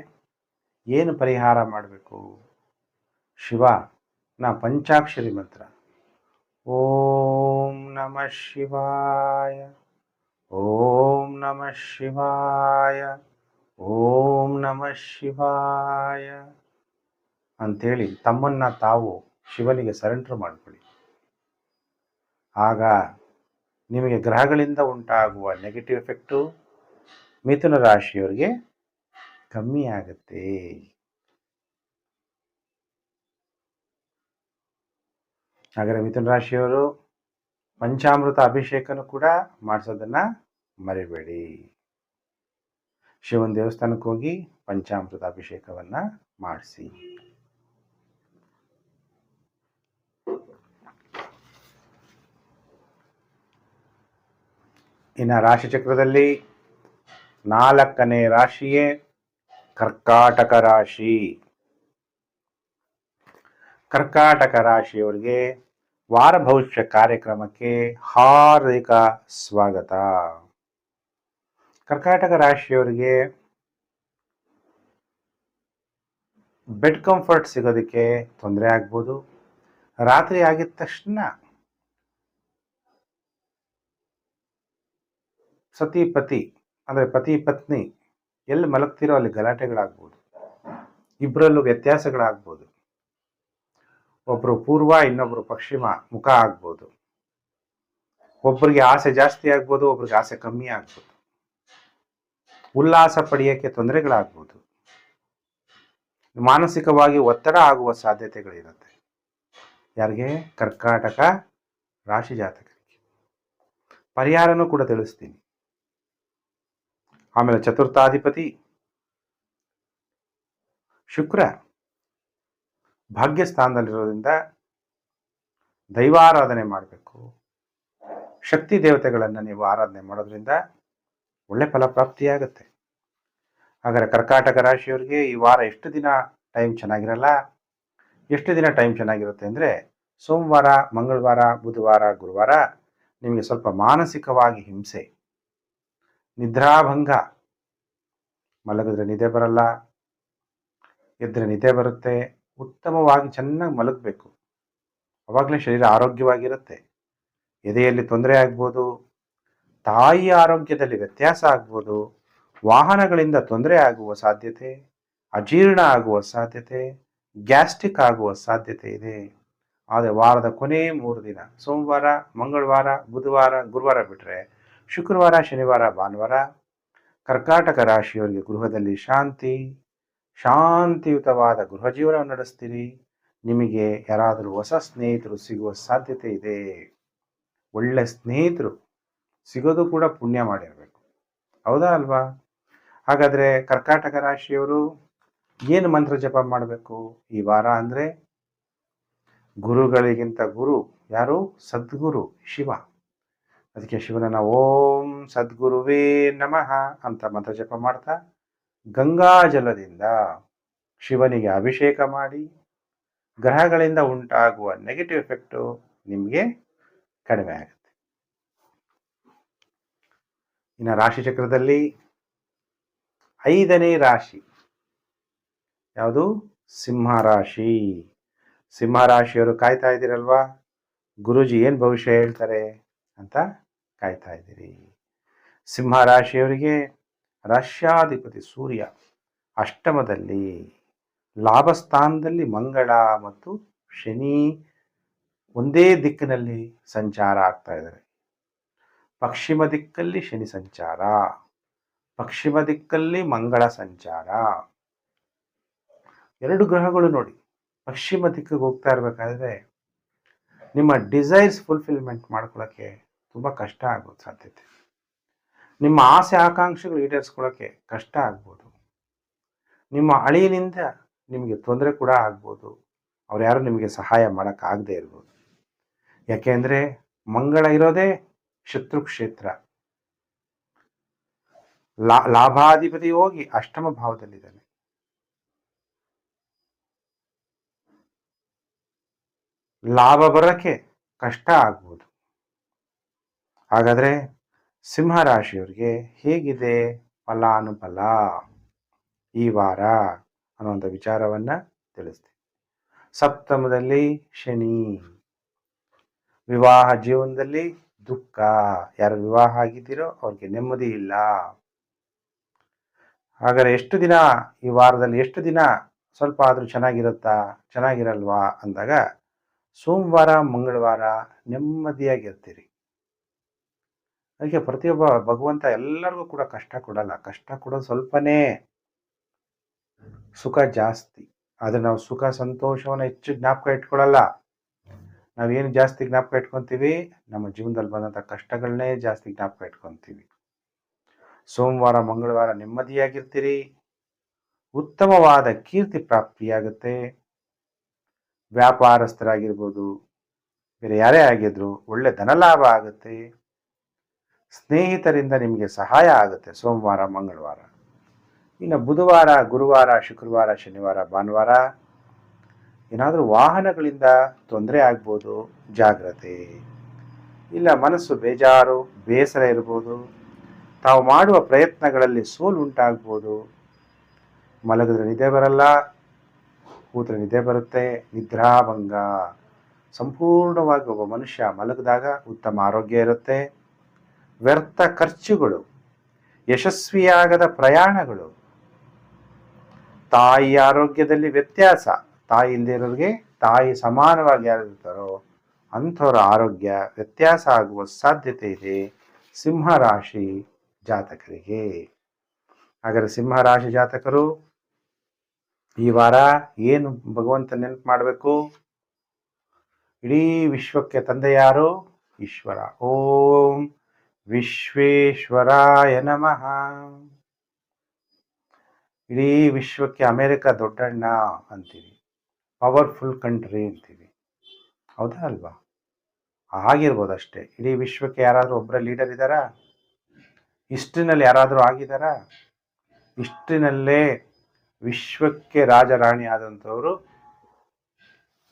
A: ಏನು ಪರಿಹಾರ ಮಾಡಬೇಕು? ಶಿವನ ಪಂಚಾಕ್ಷರಿ ಮಂತ್ರ ಓಂ ನಮಃ ಶಿವಾಯ, ಓಂ ನಮಃ ಶಿವಾಯ, ಓಂ ನಮಃ ಶಿವಾಯ ಅಂಥೇಳಿ ತಮ್ಮನ್ನು ತಾವು ಶಿವನಿಗೆ ಸರೆಂಡರ್ ಮಾಡಿಕೊಳ್ಳಿ. ಆಗ ನಿಮಗೆ ಗ್ರಹಗಳಿಂದ ಉಂಟಾಗುವ ನೆಗೆಟಿವ್ ಎಫೆಕ್ಟು ಮಿಥುನ ರಾಶಿಯವರಿಗೆ ಕಮ್ಮಿ ಆಗುತ್ತೆ. ಹಾಗಾದರೆ ಮಿಥುನ ರಾಶಿಯವರು ಪಂಚಾಮೃತ ಅಭಿಷೇಕನೂ ಕೂಡ ಮಾಡಿಸೋದನ್ನು ಮರಿಬೇಡಿ. ಶಿವನ ದೇವಸ್ಥಾನಕ್ಕೆ ಹೋಗಿ ಪಂಚಾಮೃತ ಅಭಿಷೇಕವನ್ನು ಮಾಡಿಸಿ. ಇನ್ನು ರಾಶಿಚಕ್ರದಲ್ಲಿ 4ನೇ ರಾಶಿಯೇ ಕರ್ಕಾಟಕ ರಾಶಿ. ಕರ್ಕಾಟಕ ರಾಶಿಯವರಿಗೆ ವಾರ ಭವಿಷ್ಯ ಕಾರ್ಯಕ್ರಮಕ್ಕೆ ಹಾರ್ದಿಕ ಸ್ವಾಗತ. ಕರ್ಕಾಟಕ ರಾಶಿಯವರಿಗೆ ಬೆಡ್ ಕಂಫರ್ಟ್ ಸಿಗೋದಕ್ಕೆ ತೊಂದರೆ ಆಗ್ಬೋದು. ರಾತ್ರಿ ಆಗಿದ ತಕ್ಷಣ ಸತಿ ಪತಿ ಅಂದರೆ ಪತಿ ಪತ್ನಿ ಎಲ್ಲಿ ಮಲಗ್ತಿರೋ ಅಲ್ಲಿ ಗಲಾಟೆಗಳಾಗ್ಬೋದು. ಇಬ್ಬರಲ್ಲೂ ವ್ಯತ್ಯಾಸಗಳಾಗ್ಬೋದು. ಒಬ್ಬರು ಪೂರ್ವ, ಇನ್ನೊಬ್ಬರು ಪಶ್ಚಿಮ ಮುಖ ಆಗ್ಬೋದು. ಒಬ್ಬರಿಗೆ ಆಸೆ ಜಾಸ್ತಿ ಆಗ್ಬೋದು, ಒಬ್ರಿಗೆ ಆಸೆ ಕಮ್ಮಿ ಆಗ್ಬೋದು. ಉಲ್ಲಾಸ ಪಡೆಯೋಕ್ಕೆ ತೊಂದರೆಗಳಾಗ್ಬೋದು. ಮಾನಸಿಕವಾಗಿ ಒತ್ತಡ ಆಗುವ ಸಾಧ್ಯತೆಗಳಿರುತ್ತೆ. ಯಾರಿಗೆ? ಕರ್ಕಾಟಕ ರಾಶಿ ಜಾತಕರಿಗೆ. ಪರಿಹಾರನೂ ಕೂಡ ತಿಳಿಸ್ತೀನಿ. ಆಮೇಲೆ ಚತುರ್ಥಾಧಿಪತಿ ಶುಕ್ರ ಭಾಗ್ಯಸ್ಥಾನದಲ್ಲಿರೋದ್ರಿಂದ ದೈವಾರಾಧನೆ ಮಾಡಬೇಕು. ಶಕ್ತಿ ದೇವತೆಗಳನ್ನು ನೀವು ಆರಾಧನೆ ಮಾಡೋದ್ರಿಂದ ಒಳ್ಳೆ ಫಲ ಪ್ರಾಪ್ತಿಯಾಗುತ್ತೆ. ಹಾಗಾದರೆ ಕರ್ಕಾಟಕ ರಾಶಿಯವರಿಗೆ ಈ ವಾರ ಎಷ್ಟು ದಿನ ಟೈಮ್ ಚೆನ್ನಾಗಿರಲ್ಲ? ಎಷ್ಟು ದಿನ ಟೈಮ್ ಚೆನ್ನಾಗಿರುತ್ತೆ ಅಂದರೆ, ಸೋಮವಾರ, ಮಂಗಳವಾರ, ಬುಧವಾರ, ಗುರುವಾರ ನಿಮಗೆ ಸ್ವಲ್ಪ ಮಾನಸಿಕವಾಗಿ ಹಿಂಸೆ, ನಿದ್ರಾಭಂಗ, ಮಲಗಿದ್ರೆ ನಿದ್ದೆ ಬರಲ್ಲ, ಎದ್ದರೆ ನಿದ್ದೆ ಬರುತ್ತೆ. ಉತ್ತಮವಾಗಿ ಚೆನ್ನಾಗಿ ಮಲಗಬೇಕು. ಅವಾಗಲೇ ಶರೀರ ಆರೋಗ್ಯವಾಗಿರುತ್ತೆ. ಎದೆಯಲ್ಲಿ ತೊಂದರೆ ಆಗ್ಬೋದು, ತಾಯಿಯ ಆರೋಗ್ಯದಲ್ಲಿ ವ್ಯತ್ಯಾಸ ಆಗ್ಬೋದು, ವಾಹನಗಳಿಂದ ತೊಂದರೆ ಆಗುವ ಸಾಧ್ಯತೆ, ಅಜೀರ್ಣ ಆಗುವ ಸಾಧ್ಯತೆ, ಗ್ಯಾಸ್ಟ್ರಿಕ್ ಆಗುವ ಸಾಧ್ಯತೆ ಇದೆ. ಆದರೆ ವಾರದ ಕೊನೆ 3 ದಿನ, ಸೋಮವಾರ, ಮಂಗಳವಾರ, ಬುಧವಾರ, ಗುರುವಾರ ಬಿಟ್ಟರೆ ಶುಕ್ರವಾರ, ಶನಿವಾರ, ಭಾನುವಾರ ಕರ್ಕಾಟಕ ರಾಶಿಯವರಿಗೆ ಗೃಹದಲ್ಲಿ ಶಾಂತಿಯುತವಾದ ಗೃಹ ಜೀವನ ನಡೆಸ್ತೀರಿ. ನಿಮಗೆ ಯಾರಾದರೂ ಹೊಸ ಸ್ನೇಹಿತರು ಸಿಗುವ ಸಾಧ್ಯತೆ ಇದೆ. ಒಳ್ಳೆ ಸ್ನೇಹಿತರು ಸಿಗೋದು ಕೂಡ ಪುಣ್ಯ ಮಾಡಿರಬೇಕು. ಹೌದಾ ಅಲ್ವಾ? ಹಾಗಾದರೆ ಕರ್ಕಾಟಕ ರಾಶಿಯವರು ಏನು ಮಂತ್ರ ಜಪ ಮಾಡಬೇಕು ಈ ವಾರ ಅಂದರೆ, ಗುರುಗಳಿಗಿಂತ ಗುರು ಯಾರು? ಸದ್ಗುರು ಶಿವ. ಅದಕ್ಕೆ ಶಿವನನ್ನ ಓಂ ಸದ್ಗುರುವೇ ನಮಃ ಅಂತ ಮಂತ್ರ ಜಪ ಮಾಡ್ತಾ ಗಂಗಾಜಲದಿಂದ ಶಿವನಿಗೆ ಅಭಿಷೇಕ ಮಾಡಿ ಗ್ರಹಗಳಿಂದ ಉಂಟಾಗುವ ನೆಗೆಟಿವ್ ಎಫೆಕ್ಟು ನಿಮಗೆ ಕಡಿಮೆ ಆಗುತ್ತೆ. ಇನ್ನು ರಾಶಿ ಚಕ್ರದಲ್ಲಿ 5ನೇ ರಾಶಿ ಯಾವುದು? ಸಿಂಹರಾಶಿ. ಸಿಂಹರಾಶಿಯವರು ಕಾಯ್ತಾ ಇದ್ದೀರಲ್ವಾ, ಗುರೂಜಿ ಏನು ಭವಿಷ್ಯ ಹೇಳ್ತಾರೆ ಅಂತ ಕಾಯ್ತಾ ಇದ್ದೀರಿ. ಸಿಂಹರಾಶಿಯವರಿಗೆ ರಾಶ್ಯಾಧಿಪತಿ ಸೂರ್ಯ ಅಷ್ಟಮದಲ್ಲಿ, ಲಾಭಸ್ಥಾನದಲ್ಲಿ ಮಂಗಳ ಮತ್ತು ಶನಿ ಒಂದೇ ದಿಕ್ಕಿನಲ್ಲಿ ಸಂಚಾರ ಆಗ್ತಾ ಇದ್ದಾರೆ. ಪಶ್ಚಿಮ ದಿಕ್ಕಲ್ಲಿ ಶನಿ ಸಂಚಾರ, ಪಶ್ಚಿಮ ದಿಕ್ಕಲ್ಲಿ ಮಂಗಳ ಸಂಚಾರ. 2 ಗ್ರಹಗಳು ನೋಡಿ ಪಶ್ಚಿಮ ದಿಕ್ಕಿಗೆ ಹೋಗ್ತಾ ಇರಬೇಕಾದ್ರೆ ನಿಮ್ಮ ಡಿಸೈರ್ಸ್ ಫುಲ್ಫಿಲ್ಮೆಂಟ್ ಮಾಡ್ಕೊಳ್ಳೋಕ್ಕೆ ತುಂಬ ಕಷ್ಟ ಆಗೋದು ಸಾಧ್ಯತೆ. ನಿಮ್ಮ ಆಸೆ ಆಕಾಂಕ್ಷೆಗಳು ಈಡೇರಿಸ್ಕೊಳ್ಳೋಕ್ಕೆ ಕಷ್ಟ ಆಗ್ಬೋದು. ನಿಮ್ಮ ಅಳಿಯನಿಂದ ನಿಮಗೆ ತೊಂದರೆ ಕೂಡ ಆಗ್ಬೋದು. ಅವ್ರು ಯಾರು ನಿಮಗೆ ಸಹಾಯ ಮಾಡೋಕ್ಕಾಗದೇ ಇರ್ಬೋದು. ಯಾಕೆಂದರೆ ಮಂಗಳ ಇರೋದೇ ಶತ್ರು ಕ್ಷೇತ್ರ. ಲಾಭಾಧಿಪತಿ ಹೋಗಿ ಅಷ್ಟಮ ಭಾವದಲ್ಲಿದ್ದಾನೆ. ಲಾಭ ಬರೋಕ್ಕೆ ಕಷ್ಟ ಆಗ್ಬೋದು. ಹಾಗಾದರೆ ಸಿಂಹರಾಶಿಯವರಿಗೆ ಹೇಗಿದೆ ಫಲಾನುಫಲ ಈ ವಾರ ಅನ್ನುವಂಥ ವಿಚಾರವನ್ನು ತಿಳಿಸ್ತೀನಿ. ಸಪ್ತಮದಲ್ಲಿ ಶನಿ, ವಿವಾಹ ಜೀವನದಲ್ಲಿ ದುಃಖ. ಯಾರು ವಿವಾಹ ಆಗಿದ್ದೀರೋ ಅವ್ರಿಗೆ ನೆಮ್ಮದಿ ಇಲ್ಲ. ಹಾಗಾದರೆ ಎಷ್ಟು ದಿನ ಈ ವಾರದಲ್ಲಿ ಎಷ್ಟು ದಿನ ಸ್ವಲ್ಪ ಆದರೂ ಚೆನ್ನಾಗಿರಲ್ವಾ ಅಂದಾಗ ಸೋಮವಾರ ಮಂಗಳವಾರ ನೆಮ್ಮದಿಯಾಗಿರ್ತೀರಿ. ಅದಕ್ಕೆ ಪ್ರತಿಯೊಬ್ಬ ಭಗವಂತ ಎಲ್ಲರಿಗೂ ಕೂಡ ಕಷ್ಟ ಕೊಡಲ್ಲ. ಕಷ್ಟ ಕೊಡೋದು ಸ್ವಲ್ಪನೇ, ಸುಖ ಜಾಸ್ತಿ. ಆದರೆ ನಾವು ಸುಖ ಸಂತೋಷವನ್ನು ಹೆಚ್ಚು ಜ್ಞಾಪಕ ಇಟ್ಕೊಳ್ಳಲ್ಲ. ನಾವೇನು ಜಾಸ್ತಿ ಜ್ಞಾಪಕ ಇಟ್ಕೊತೀವಿ, ನಮ್ಮ ಜೀವನದಲ್ಲಿ ಬಂದಂಥ ಕಷ್ಟಗಳನ್ನೇ ಜಾಸ್ತಿ ಜ್ಞಾಪಕ ಇಟ್ಕೊತೀವಿ. ಸೋಮವಾರ ಮಂಗಳವಾರ ನೆಮ್ಮದಿಯಾಗಿರ್ತೀರಿ. ಉತ್ತಮವಾದ ಕೀರ್ತಿ ಪ್ರಾಪ್ತಿಯಾಗುತ್ತೆ. ವ್ಯಾಪಾರಸ್ಥರಾಗಿರ್ಬೋದು, ಬೇರೆ ಯಾರೇ ಆಗಿದ್ರು ಒಳ್ಳೆ ಧನಲಾಭ ಆಗುತ್ತೆ. ಸ್ನೇಹಿತರಿಂದ ನಿಮಗೆ ಸಹಾಯ ಆಗುತ್ತೆ ಸೋಮವಾರ ಮಂಗಳವಾರ. ಇನ್ನು ಬುಧವಾರ ಗುರುವಾರ ಶುಕ್ರವಾರ ಶನಿವಾರ ಭಾನುವಾರ ಏನಾದರೂ ವಾಹನಗಳಿಂದ ತೊಂದರೆ ಆಗ್ಬೋದು, ಜಾಗ್ರತೆ. ಇಲ್ಲ ಮನಸ್ಸು ಬೇಜಾರು ಬೇಸರ ಇರ್ಬೋದು. ತಾವು ಮಾಡುವ ಪ್ರಯತ್ನಗಳಲ್ಲಿ ಸೋಲು ಉಂಟಾಗ್ಬೋದು. ಮಲಗಿದ್ರೆ ನಿದ್ದೆ ಬರಲ್ಲ, ಕೂತ್ರೆ ನಿದ್ದೆ ಬರುತ್ತೆ. ನಿದ್ರಾಭಂಗ. ಸಂಪೂರ್ಣವಾಗಿ ಒಬ್ಬ ಮನುಷ್ಯ ಮಲಗಿದಾಗ ಉತ್ತಮ ಆರೋಗ್ಯ ಇರುತ್ತೆ. ವ್ಯರ್ಥ ಖರ್ಚುಗಳು, ಯಶಸ್ವಿಯಾಗದ ಪ್ರಯಾಣಗಳು, ತಾಯಿ ಆರೋಗ್ಯದಲ್ಲಿ ವ್ಯತ್ಯಾಸ. ತಾಯಿ ಇಲ್ಲದೆ ಇರೋರಿಗೆ ತಾಯಿ ಸಮಾನವಾಗಿ ಯಾರಿರ್ತಾರೋ ಅಂಥವ್ರ ಆರೋಗ್ಯ ವ್ಯತ್ಯಾಸ ಆಗುವ ಸಾಧ್ಯತೆ ಇದೆ ಸಿಂಹರಾಶಿ ಜಾತಕರಿಗೆ. ಹಾಗಾದರೆ ಸಿಂಹರಾಶಿ ಜಾತಕರು ಈ ವಾರ ಏನು ಭಗವಂತ ನೆನಪು ಮಾಡಬೇಕು? ಇಡೀ ವಿಶ್ವಕ್ಕೆ ತಂದೆ ಯಾರು? ಈಶ್ವರ. ಓಂ ವಿಶ್ವೇಶ್ವರಾಯ ನಮಃ. ಇಡೀ ವಿಶ್ವಕ್ಕೆ ಅಮೇರಿಕ ದೊಡ್ಡಣ್ಣ ಅಂತೀವಿ, ಪವರ್ಫುಲ್ ಕಂಟ್ರಿ ಅಂತೀವಿ, ಹೌದಾ ಅಲ್ವಾ? ಆಗಿರ್ಬೋದು ಅಷ್ಟೇ. ಇಡೀ ವಿಶ್ವಕ್ಕೆ ಯಾರಾದರೂ ಒಬ್ಬರ ಲೀಡರ್ ಇದ್ದಾರಾ? ಹಿಸ್ಟ್ರಿನಲ್ಲಿ ಯಾರಾದರೂ ಆಗಿದ್ದಾರಾ? ಹಿಸ್ಟ್ರಿನಲ್ಲೇ ವಿಶ್ವಕ್ಕೆ ರಾಜರಾಣಿ ಆದಂಥವರು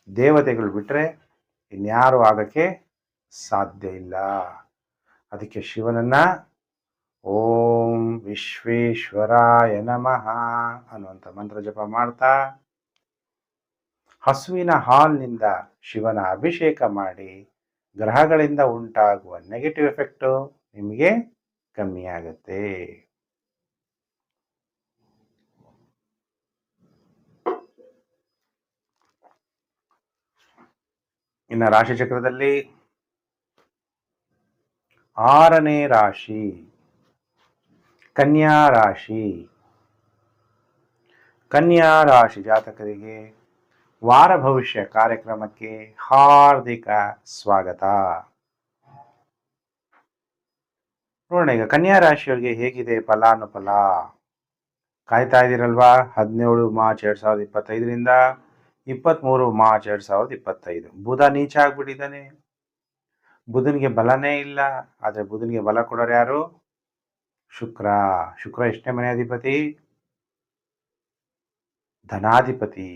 A: ದೇವತೆಗಳು ಬಿಟ್ಟರೆ ಇನ್ಯಾರು ಆಗಕ್ಕೆ ಸಾಧ್ಯ ಇಲ್ಲ. ಅದಕ್ಕೆ ಶಿವನನ್ನ ಓಂ ವಿಶ್ವೇಶ್ವರಾಯ ನಮಃ ಅನ್ನುವಂಥ ಮಂತ್ರ ಜಪ ಮಾಡ್ತಾ ಹಸುವಿನ ಹಾಲಿನಿಂದ ಶಿವನ ಅಭಿಷೇಕ ಮಾಡಿ ಗ್ರಹಗಳಿಂದ ಉಂಟಾಗುವ ನೆಗೆಟಿವ್ ಎಫೆಕ್ಟು ನಿಮಗೆ ಕಮ್ಮಿ ಆಗುತ್ತೆ. ಇನ್ನು ರಾಶಿ ಚಕ್ರದಲ್ಲಿ 6ನೇ ರಾಶಿ ಕನ್ಯಾ ರಾಶಿ. ಕನ್ಯಾ ರಾಶಿ ಜಾತಕರಿಗೆ ವಾರ ಭವಿಷ್ಯ ಕಾರ್ಯಕ್ರಮಕ್ಕೆ ಹಾರ್ದಿಕ ಸ್ವಾಗತ. ನೋಡೋಣ ಈಗ ಕನ್ಯಾ ರಾಶಿಯವರಿಗೆ ಹೇಗಿದೆ ಫಲಾನುಫಲ. ಕಾಯ್ತಾ ಇದ್ದೀರಲ್ವಾ? 17 ಮಾರ್ಚ್ 2025ರಿಂದ 23 ಮಾರ್ಚ್ 2025 ಬುಧ ನೀಚ ಆಗ್ಬಿಟ್ಟಿದ್ದಾನೆ. ಬುಧನಿಗೆ ಬಲನೇ ಇಲ್ಲ. ಆದರೆ ಬುಧನಿಗೆ ಬಲ ಕೊಡೋರು ಯಾರು? ಶುಕ್ರ. ಶುಕ್ರ ಎಷ್ಟನೇ ಮನೆ ಅಧಿಪತಿ? ಧನಾಧಿಪತಿ,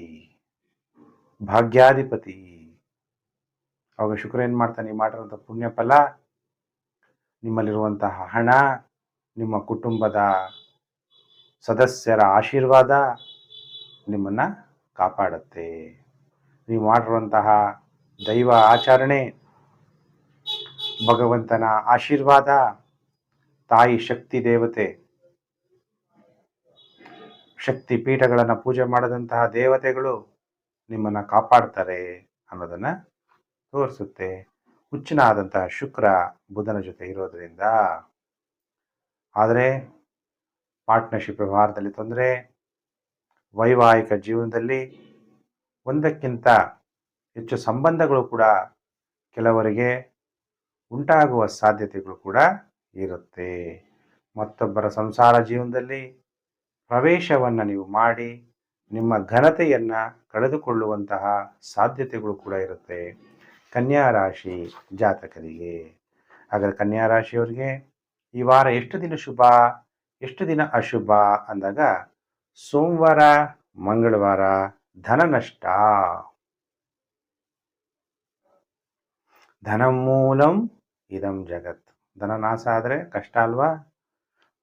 A: ಭಾಗ್ಯಾಧಿಪತಿ. ಅವಾಗ ಶುಕ್ರ ಏನು ಮಾಡ್ತಾನೆ? ನೀವು ಮಾಡಿರುವಂಥ ಪುಣ್ಯ ಫಲ, ನಿಮ್ಮಲ್ಲಿರುವಂತಹ ಹಣ, ನಿಮ್ಮ ಕುಟುಂಬದ ಸದಸ್ಯರ ಆಶೀರ್ವಾದ ನಿಮ್ಮನ್ನು ಕಾಪಾಡುತ್ತೆ. ನೀವು ಮಾಡಿರುವಂತಹ ದೈವ ಆಚರಣೆ, ಭಗವಂತನ ಆಶೀರ್ವಾದ, ತಾಯಿ ಶಕ್ತಿ ದೇವತೆ, ಶಕ್ತಿ ಪೀಠಗಳನ್ನು ಪೂಜೆ ಮಾಡದಂತಹ ದೇವತೆಗಳು ನಿಮ್ಮನ್ನು ಕಾಪಾಡ್ತಾರೆ ಅನ್ನೋದನ್ನು ತೋರಿಸುತ್ತೆ. ಹುಚ್ಚನಾದಂತಹ ಶುಕ್ರ ಬುಧನ ಜೊತೆ ಇರೋದ್ರಿಂದ. ಆದರೆ ಪಾರ್ಟ್ನರ್ಶಿಪ್ ವ್ಯವಹಾರದಲ್ಲಿ ತೊಂದರೆ, ವೈವಾಹಿಕ ಜೀವನದಲ್ಲಿ ಒಂದಕ್ಕಿಂತ ಹೆಚ್ಚು ಸಂಬಂಧಗಳು ಕೂಡ ಕೆಲವರಿಗೆ ಉಂಟಾಗುವ ಸಾಧ್ಯತೆಗಳು ಕೂಡ ಇರುತ್ತೆ. ಮತ್ತೊಬ್ಬರ ಸಂಸಾರ ಜೀವನದಲ್ಲಿ ಪ್ರವೇಶವನ್ನು ನೀವು ಮಾಡಿ ನಿಮ್ಮ ಘನತೆಯನ್ನು ಕಳೆದುಕೊಳ್ಳುವಂತಹ ಸಾಧ್ಯತೆಗಳು ಕೂಡ ಇರುತ್ತೆ ಕನ್ಯಾ ರಾಶಿ ಜಾತಕರಿಗೆ. ಹಾಗಾದರೆ ಕನ್ಯಾ ರಾಶಿಯವರಿಗೆ ಈ ವಾರ ಎಷ್ಟು ದಿನ ಶುಭ, ಎಷ್ಟು ದಿನ ಅಶುಭ ಅಂದಾಗ ಸೋಮವಾರ, ಮಂಗಳವಾರ ಧನ ನಷ್ಟ. ಧನಮೂಲಂ ಇದಂ ಜಗತ್. ಧನ ನಾಶ ಆದರೆ ಕಷ್ಟ ಅಲ್ವಾ?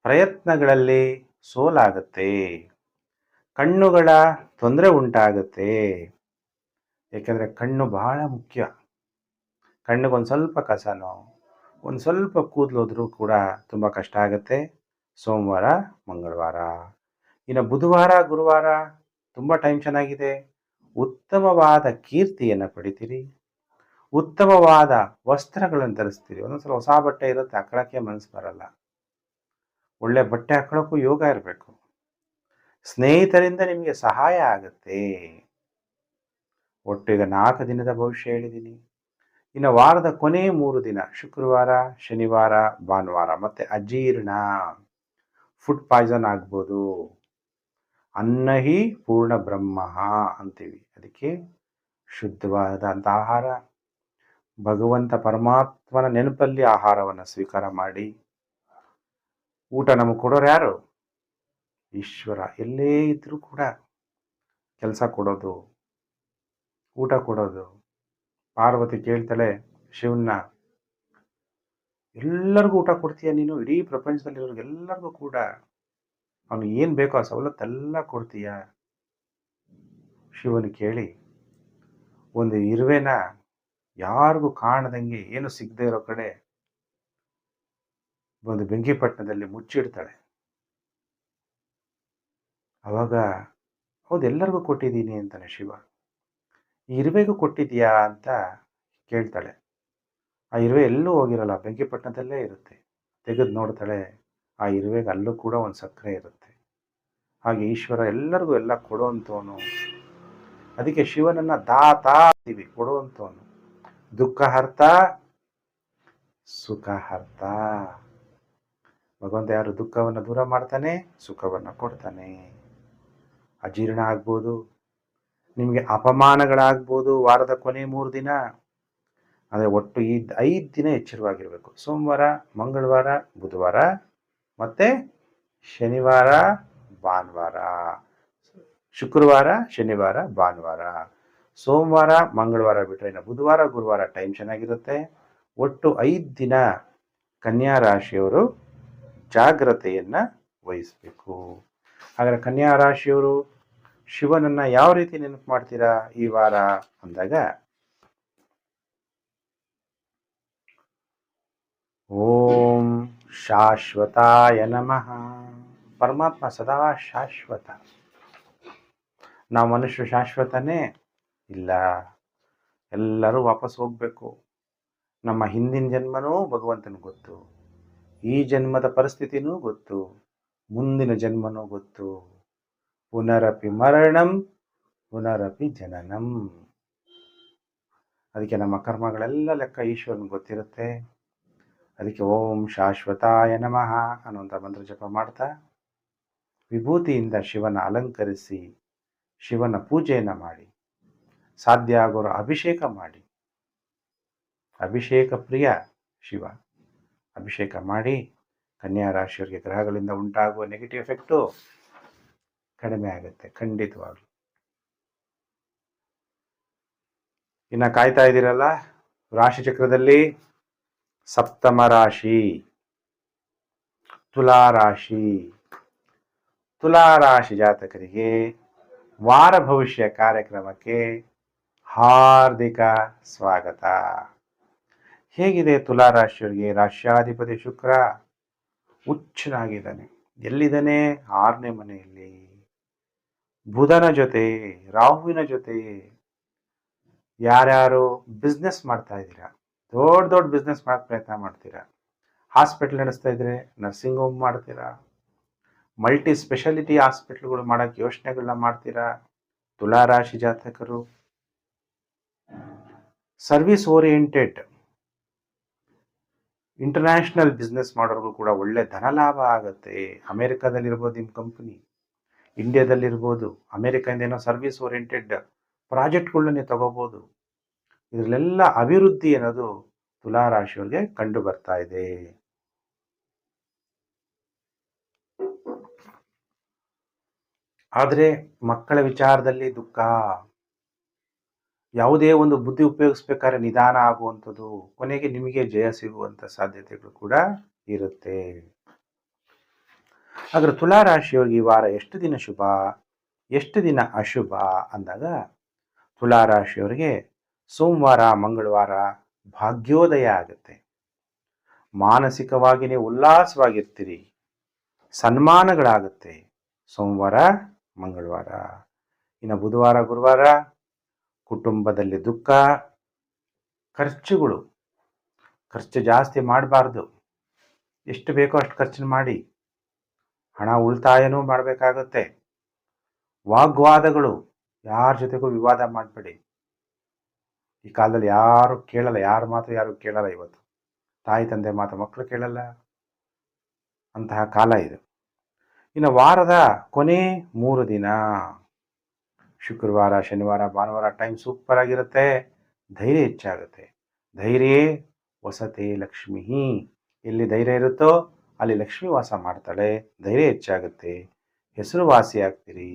A: ಪ್ರಯತ್ನಗಳಲ್ಲಿ ಸೋಲಾಗುತ್ತೆ, ಕಣ್ಣುಗಳ ತೊಂದರೆ ಉಂಟಾಗುತ್ತೆ. ಏಕೆಂದರೆ ಕಣ್ಣು ಬಹಳ ಮುಖ್ಯ. ಕಣ್ಣಿಗೊಂದು ಸ್ವಲ್ಪ ಕಸನೋ ಒಂದು ಸ್ವಲ್ಪ ಕೂದಲೋದ್ರೂ ಕೂಡ ತುಂಬ ಕಷ್ಟ ಆಗುತ್ತೆ ಸೋಮವಾರ, ಮಂಗಳವಾರ. ಇನ್ನು ಬುಧವಾರ, ಗುರುವಾರ ತುಂಬ ಟೈಮ್ ಚೆನ್ನಾಗಿದೆ. ಉತ್ತಮವಾದ ಕೀರ್ತಿಯನ್ನು ಪಡಿತೀರಿ, ಉತ್ತಮವಾದ ವಸ್ತ್ರಗಳನ್ನು ಧರಿಸ್ತೀರಿ. ಒಂದೊಂದ್ಸಲ ಹೊಸ ಬಟ್ಟೆ ಇರುತ್ತೆ, ಹಾಕೊಳ್ಳೋಕ್ಕೆ ಮನಸ್ಸು ಬರಲ್ಲ. ಒಳ್ಳೆ ಬಟ್ಟೆ ಹಾಕೊಳ್ಳೋಕ್ಕೂ ಯೋಗ ಇರಬೇಕು. ಸ್ನೇಹಿತರಿಂದ ನಿಮಗೆ ಸಹಾಯ ಆಗುತ್ತೆ. ಒಟ್ಟು ಈಗ 4 ದಿನದ ಭವಿಷ್ಯ ಹೇಳಿದ್ದೀನಿ. ಇನ್ನು ವಾರದ ಕೊನೆ 3 ದಿನ ಶುಕ್ರವಾರ, ಶನಿವಾರ, ಭಾನುವಾರ ಮತ್ತೆ ಅಜೀರ್ಣ, ಫುಡ್ ಪಾಯ್ಸನ್ ಆಗ್ಬೋದು. ಅನ್ನಹಿ ಪೂರ್ಣ ಬ್ರಹ್ಮ ಅಂತೀವಿ. ಅದಕ್ಕೆ ಶುದ್ಧವಾದಂಥ ಆಹಾರ, ಭಗವಂತ ಪರಮಾತ್ಮನ ನೆನಪಲ್ಲಿ ಆಹಾರವನ್ನು ಸ್ವೀಕಾರ ಮಾಡಿ. ಊಟ ನಮಗೆ ಕೊಡೋರು ಯಾರು? ಈಶ್ವರ. ಎಲ್ಲೇ ಇದ್ರೂ ಕೂಡ ಕೆಲಸ ಕೊಡೋದು, ಊಟ ಕೊಡೋದು. ಪಾರ್ವತಿ ಕೇಳ್ತಾಳೆ ಶಿವನ್ನ, ಎಲ್ಲರಿಗೂ ಊಟ ಕೊಡ್ತೀಯ ನೀನು? ಇಡೀ ಪ್ರಪಂಚದಲ್ಲಿರೋರಿಗೆಲ್ಲರಿಗೂ ಕೂಡ ಅವನಿಗೆ ಏನು ಬೇಕೋ ಆ ಸವಲತ್ತೆಲ್ಲ ಕೊಡ್ತೀಯ? ಶಿವನು ಕೇಳಿ ಒಂದು ಇರುವೆನ ಯಾರಿಗೂ ಕಾಣದಂಗೆ, ಏನು ಸಿಗದೆ ಇರೋ ಕಡೆ ಒಂದು ಬೆಂಕಿಪಟ್ಟಣದಲ್ಲಿ ಮುಚ್ಚಿಡ್ತಾಳೆ. ಅವಾಗ ಹೌದು ಎಲ್ಲರಿಗೂ ಕೊಟ್ಟಿದ್ದೀನಿ ಅಂತಾನೆ ಶಿವ. ಈ ಇರುವೆಗೂ ಕೊಟ್ಟಿದ್ಯಾ ಅಂತ ಕೇಳ್ತಾಳೆ. ಆ ಇರುವೆ ಎಲ್ಲೂ ಹೋಗಿರಲ್ಲ, ಬೆಂಕಿಪಟ್ಟಣದಲ್ಲೇ ಇರುತ್ತೆ. ತೆಗೆದು ನೋಡ್ತಾಳೆ, ಆ ಇರುವೆಗೆ ಅಲ್ಲೂ ಕೂಡ ಒಂದು ಸಕ್ಕರೆ ಇರುತ್ತೆ. ಹಾಗೆ ಈಶ್ವರ ಎಲ್ಲರಿಗೂ ಎಲ್ಲ ಕೊಡುವಂಥವನು. ಅದಕ್ಕೆ ಶಿವನನ್ನ ದಾತ ಅಂತೀವಿ, ಕೊಡುವಂಥವನು. ದುಃಖಹರ್ತ, ಸುಖಹರ್ತ. ಭಗವಂತ ಯಾರು ದುಃಖವನ್ನು ದೂರ ಮಾಡ್ತಾನೆ, ಸುಖವನ್ನು ಕೊಡ್ತಾನೆ. ಅಜೀರ್ಣ ಆಗ್ಬೋದು, ನಿಮಗೆ ಅಪಮಾನಗಳಾಗ್ಬೋದು ವಾರದ ಕೊನೆ 3 ದಿನ. ಅಂದರೆ ಒಟ್ಟು ಈ 5 ದಿನ ಎಚ್ಚರವಾಗಿರಬೇಕು. ಸೋಮವಾರ, ಮಂಗಳವಾರ, ಬುಧವಾರ ಮತ್ತು ಶನಿವಾರ, ಭಾನುವಾರ. ಶುಕ್ರವಾರ, ಶನಿವಾರ, ಭಾನುವಾರ. ಸೋಮವಾರ, ಮಂಗಳವಾರ ಬಿಟ್ಟರೆ ಇನ್ನು ಬುಧವಾರ, ಗುರುವಾರ ಟೈಮ್ ಚೆನ್ನಾಗಿರುತ್ತೆ. ಒಟ್ಟು 5 ದಿನ ಕನ್ಯಾ ರಾಶಿಯವರು ಜಾಗ್ರತೆಯನ್ನು ವಹಿಸಬೇಕು. ಹಾಗಾದರೆ ಕನ್ಯಾ ರಾಶಿಯವರು ಶಿವನನ್ನು ಯಾವ ರೀತಿ ನೆನಪು ಮಾಡ್ತೀರಾ ಈ ವಾರ ಅಂದಾಗ, ಓಂ ಶಾಶ್ವತಾಯ ನಮಃ. ಪರಮಾತ್ಮ ಸದಾ ಶಾಶ್ವತ. ನಾವು ಮನುಷ್ಯರು ಶಾಶ್ವತನೇ ಇಲ್ಲ, ಎಲ್ಲರೂ ವಾಪಸ್ ಹೋಗಬೇಕು. ನಮ್ಮ ಹಿಂದಿನ ಜನ್ಮನೂ ಭಗವಂತನಿಗೆ ಗೊತ್ತು, ಈ ಜನ್ಮದ ಪರಿಸ್ಥಿತಿನೂ ಗೊತ್ತು, ಮುಂದಿನ ಜನ್ಮನೂ ಗೊತ್ತು. ಪುನರಪಿ ಮರಣಂ ಪುನರಪಿ ಜನನಂ. ಅದಕ್ಕೆ ನಮ್ಮ ಕರ್ಮಗಳೆಲ್ಲ ಲೆಕ್ಕ ಈಶ್ವರನಿಗೆ ಗೊತ್ತಿರುತ್ತೆ. ಅದಕ್ಕೆ ಓಂ ಶಾಶ್ವತಾಯ ನಮಃ ಅನ್ನುವಂಥ ಮಂತ್ರ ಜಪ ಮಾಡ್ತಾ ವಿಭೂತಿಯಿಂದ ಶಿವನ ಅಲಂಕರಿಸಿ ಶಿವನ ಪೂಜೆಯನ್ನು ಮಾಡಿ, ಸಾಧ್ಯ ಆಗೋರ ಅಭಿಷೇಕ ಮಾಡಿ. ಅಭಿಷೇಕ ಪ್ರಿಯ ಶಿವ. ಅಭಿಷೇಕ ಮಾಡಿ ಕನ್ಯಾ ರಾಶಿಯವರಿಗೆ ಗ್ರಹಗಳಿಂದ ಉಂಟಾಗುವ ನೆಗೆಟಿವ್ ಎಫೆಕ್ಟು ಕಡಿಮೆ ಆಗುತ್ತೆ ಖಂಡಿತವಾಗ್ಲೂ. ಇನ್ನು ಕಾಯ್ತಾ ಇದ್ದೀರಲ್ಲ, ರಾಶಿ ಚಕ್ರದಲ್ಲಿ ಸಪ್ತಮ ರಾಶಿ ತುಲಾರಾಶಿ. ತುಲಾರಾಶಿ ಜಾತಕರಿಗೆ ವಾರ ಭವಿಷ್ಯ ಕಾರ್ಯಕ್ರಮಕ್ಕೆ ಹಾರ್ದಿಕ ಸ್ವಾಗತ. ಹೇಗಿದೆ ತುಲಾರಾಶಿಯವರಿಗೆ? ರಾಶ್ಯಾಧಿಪತಿ ಶುಕ್ರ ಹುಚ್ಚನಾಗಿದ್ದಾನೆ. ಎಲ್ಲಿದ್ದಾನೆ? 6ನೇ ಮನೆಯಲ್ಲಿ. ಬುಧನ ಜೊತೆ, ರಾಹುವಿನ ಜೊತೆ. ಯಾರ್ಯಾರು ಬಿಸ್ನೆಸ್ ಮಾಡ್ತಾ ಇದ್ದೀರಾ, ದೊಡ್ಡ ದೊಡ್ಡ ಬಿಸ್ನೆಸ್ ಮಾಡಕ್ಕೆ ಪ್ರಯತ್ನ ಮಾಡ್ತೀರಾ, ಹಾಸ್ಪಿಟಲ್ ನಡೆಸ್ತಾ ಇದ್ರೆ ನರ್ಸಿಂಗ್ ಹೋಮ್ ಮಾಡ್ತೀರಾ, ಮಲ್ಟಿ ಸ್ಪೆಷಾಲಿಟಿ ಹಾಸ್ಪಿಟ್ಲ್ಗಳು ಮಾಡೋಕ್ಕೆ ಯೋಚನೆಗಳನ್ನ ಮಾಡ್ತೀರಾ ತುಲಾರಾಶಿ ಜಾತಕರು. ಸರ್ವಿಸ್ ಓರಿಯೆಂಟೆಡ್ ಇಂಟರ್ನ್ಯಾಷನಲ್ ಬಿಸ್ನೆಸ್ ಮಾಡೋರ್ಗೂ ಕೂಡ ಒಳ್ಳೆ ಧನ ಲಾಭ ಆಗುತ್ತೆ. ಅಮೆರಿಕಾದಲ್ಲಿರ್ಬೋದು ನಿಮ್ಮ ಕಂಪನಿ, ಇಂಡಿಯಾದಲ್ಲಿರ್ಬೋದು, ಅಮೆರಿಕದಿಂದ ಏನೋ ಸರ್ವಿಸ್ ಓರಿಯೆಂಟೆಡ್ ಪ್ರಾಜೆಕ್ಟ್ಗಳನ್ನ ನೀವು ತಗೋಬೋದು. ಇದರಲ್ಲೆಲ್ಲ ಅಭಿವೃದ್ಧಿ ಅನ್ನೋದು ತುಲಾ ರಾಶಿಯವರಿಗೆ ಕಂಡು ಬರ್ತಾ ಇದೆ. ಆದರೆ ಮಕ್ಕಳ ವಿಚಾರದಲ್ಲಿ ದುಃಖ. ಯಾವುದೇ ಒಂದು ಬುದ್ಧಿ ಉಪಯೋಗಿಸ್ಬೇಕಾದ್ರೆ ನಿಧಾನ ಆಗುವಂಥದ್ದು, ಕೊನೆಗೆ ನಿಮಗೆ ಜಯ ಸಿಗುವಂಥ ಸಾಧ್ಯತೆಗಳು ಕೂಡ ಇರುತ್ತೆ. ಹಾಗಾದ್ರೆ ತುಲಾ ರಾಶಿಯವರಿಗೆ ಈ ವಾರ ಎಷ್ಟು ದಿನ ಶುಭ, ಎಷ್ಟು ದಿನ ಅಶುಭ ಅಂದಾಗ, ತುಲಾ ರಾಶಿಯವರಿಗೆ ಸೋಮವಾರ ಮಂಗಳವಾರ ಭಾಗ್ಯೋದಯ ಆಗುತ್ತೆ. ಮಾನಸಿಕವಾಗಿ ನೀವು ಉಲ್ಲಾಸವಾಗಿರ್ತೀರಿ, ಸನ್ಮಾನಗಳಾಗುತ್ತೆ ಸೋಮವಾರ ಮಂಗಳವಾರ. ಇನ್ನು ಬುಧವಾರ ಗುರುವಾರ ಕುಟುಂಬದಲ್ಲಿ ದುಃಖ, ಖರ್ಚು ಜಾಸ್ತಿ ಮಾಡಬಾರ್ದು. ಎಷ್ಟು ಬೇಕೋ ಅಷ್ಟು ಖರ್ಚು ಮಾಡಿ, ಹಣ ಉಳಿತಾಯನೂ ಮಾಡಬೇಕಾಗುತ್ತೆ. ವಾಗ್ವಾದಗಳು, ಯಾರ ಜೊತೆಗೂ ವಿವಾದ ಮಾಡಬೇಡಿ. ಈ ಕಾಲದಲ್ಲಿ ಯಾರು ಕೇಳಲ್ಲ, ಯಾರ ಮಾತು ಯಾರು ಕೇಳಲ್ಲ. ಇವತ್ತು ತಾಯಿ ತಂದೆ ಮಾತು ಮಕ್ಕಳು ಕೇಳಲ್ಲ, ಅಂತಹ ಕಾಲ ಇದು. ಇನ್ನು ವಾರದ ಕೊನೆ 3 ದಿನ, ಶುಕ್ರವಾರ ಶನಿವಾರ ಭಾನುವಾರ ಟೈಮ್ ಸೂಪರ್ ಆಗಿರುತ್ತೆ. ಧೈರ್ಯ ಹೆಚ್ಚಾಗುತ್ತೆ. ಧೈರ್ಯೇ ವಸತೆ ಲಕ್ಷ್ಮೀ. ಎಲ್ಲಿ ಧೈರ್ಯ ಇರುತ್ತೋ ಅಲ್ಲಿ ಲಕ್ಷ್ಮಿ ವಾಸ ಮಾಡ್ತಾಳೆ. ಧೈರ್ಯ ಹೆಚ್ಚಾಗುತ್ತೆ, ಹೆಸರುವಾಸಿ ಆಗ್ತೀರಿ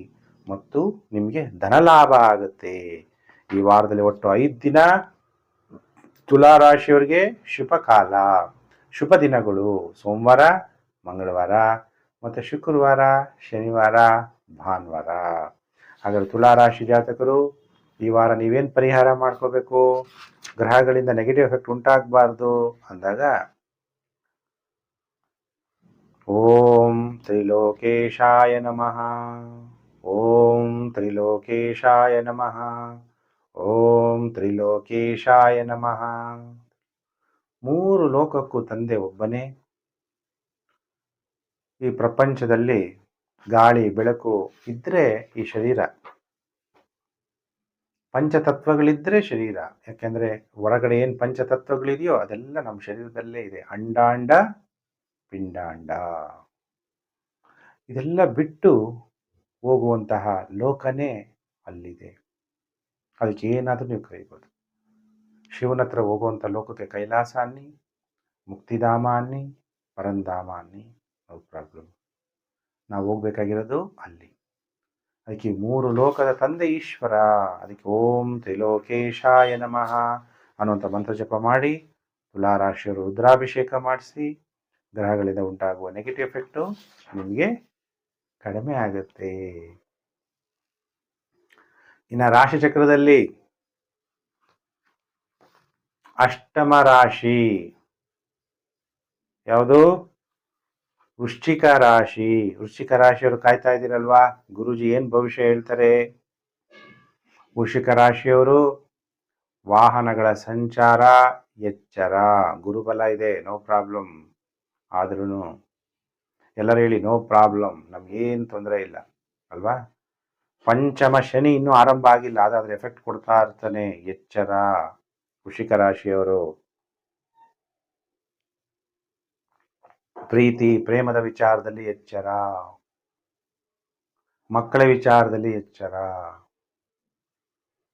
A: ಮತ್ತು ನಿಮಗೆ ಧನಲಾಭ ಆಗುತ್ತೆ. ಈ ವಾರದಲ್ಲಿ ಒಟ್ಟು 5 ದಿನ ತುಲಾ ರಾಶಿಯವರಿಗೆ ಶುಭ ಕಾಲ, ಶುಭ ದಿನಗಳು. ಸೋಮವಾರ ಮಂಗಳವಾರ ಮತ್ತು ಶುಕ್ರವಾರ ಶನಿವಾರ ಭಾನುವಾರ. ಹಾಗಾದ್ರೆ ತುಲಾ ರಾಶಿ ಜಾತಕರು ಈ ವಾರ ನೀವೇನು ಪರಿಹಾರ ಮಾಡ್ಕೋಬೇಕು, ಗ್ರಹಗಳಿಂದ ನೆಗೆಟಿವ್ ಎಫೆಕ್ಟ್ ಉಂಟಾಗಬಾರ್ದು ಅಂದಾಗ, ಓಂ ತ್ರಿಲೋಕೇಶಾಯ ನಮಃ, ಓಂ ತ್ರಿಲೋಕೇಶಾಯ ನಮಃ, ಓಂ ತ್ರಿಲೋಕೇಶಾಯ ನಮಃ. 3 ಲೋಕಕ್ಕೂ ತಂದೆ ಒಬ್ಬನೇ. ಈ ಪ್ರಪಂಚದಲ್ಲಿ ಗಾಳಿ ಬೆಳಕು ಇದ್ರೆ ಈ ಶರೀರ, ಪಂಚತತ್ವಗಳಿದ್ರೆ ಶರೀರ. ಯಾಕೆಂದ್ರೆ ಹೊರಗಡೆ ಏನು ಪಂಚತತ್ವಗಳಿದೆಯೋ ಅದೆಲ್ಲ ನಮ್ಮ ಶರೀರದಲ್ಲೇ ಇದೆ. ಅಂಡಾಂಡ ಪಿಂಡಾಂಡ ಇದೆಲ್ಲ ಬಿಟ್ಟು ಹೋಗುವಂತಹ ಲೋಕನೇ ಅಲ್ಲಿದೆ. ಅದಕ್ಕೆ ಏನಾದರೂ ನೀವು ಕರೀಬೋದು. ಶಿವನ ಹತ್ರ ಹೋಗುವಂಥ ಲೋಕಕ್ಕೆ ಕೈಲಾಸ ಅನ್ನಿ, ಮುಕ್ತಿಧಾಮ ಅನ್ನಿ, ಪರಂಧಾಮ ಅನ್ನಿ, ನೋ ಪ್ರಾಬ್ಲಮ್. ನಾವು ಹೋಗ್ಬೇಕಾಗಿರೋದು ಅಲ್ಲಿ. ಅದಕ್ಕೆ 3 ಲೋಕದ ತಂದೆ ಈಶ್ವರ. ಅದಕ್ಕೆ ಓಂ ತ್ರಿಲೋಕೇಶಾಯ ನಮಃ ಅನ್ನುವಂಥ ಮಂತ್ರ ಜಪ ಮಾಡಿ, ತುಲಾ ರಾಶಿಯವರು ರುದ್ರಾಭಿಷೇಕ ಮಾಡಿಸಿ, ಗ್ರಹಗಳಿಂದ ಉಂಟಾಗುವ ನೆಗೆಟಿವ್ ಎಫೆಕ್ಟು ನಿಮಗೆ ಕಡಿಮೆ ಆಗುತ್ತೆ. ಇನ್ನು ರಾಶಿ ಚಕ್ರದಲ್ಲಿ ಅಷ್ಟಮ ರಾಶಿ ಯಾವುದು? ವೃಶ್ಚಿಕ ರಾಶಿ. ವೃಶ್ಚಿಕ ರಾಶಿಯವರು ಕಾಯ್ತಾ ಇದ್ದೀರಲ್ವಾ, ಗುರುಜಿ ಏನು ಭವಿಷ್ಯ ಹೇಳ್ತಾರೆ? ವೃಶ್ಚಿಕ ರಾಶಿಯವರು ವಾಹನಗಳ ಸಂಚಾರ ಎಚ್ಚರ. ಗುರುಬಲ ಇದೆ, ನೋ ಪ್ರಾಬ್ಲಮ್. ಆದ್ರೂ ಎಲ್ಲರೂ ಹೇಳಿ ನೋ ಪ್ರಾಬ್ಲಮ್, ನಮ್ಗೇನು ತೊಂದರೆ ಇಲ್ಲ ಅಲ್ವಾ. ಪಂಚಮ ಶನಿ ಇನ್ನೂ ಆರಂಭ ಆಗಿಲ್ಲ, ಅದಾದ್ರೆ ಎಫೆಕ್ಟ್ ಕೊಡ್ತಾ ಇರ್ತಾನೆ. ಎಚ್ಚರ ವೃಶ್ಚಿಕ ರಾಶಿಯವರು. ಪ್ರೀತಿ ಪ್ರೇಮದ ವಿಚಾರದಲ್ಲಿ ಎಚ್ಚರ, ಮಕ್ಕಳ ವಿಚಾರದಲ್ಲಿ ಎಚ್ಚರ,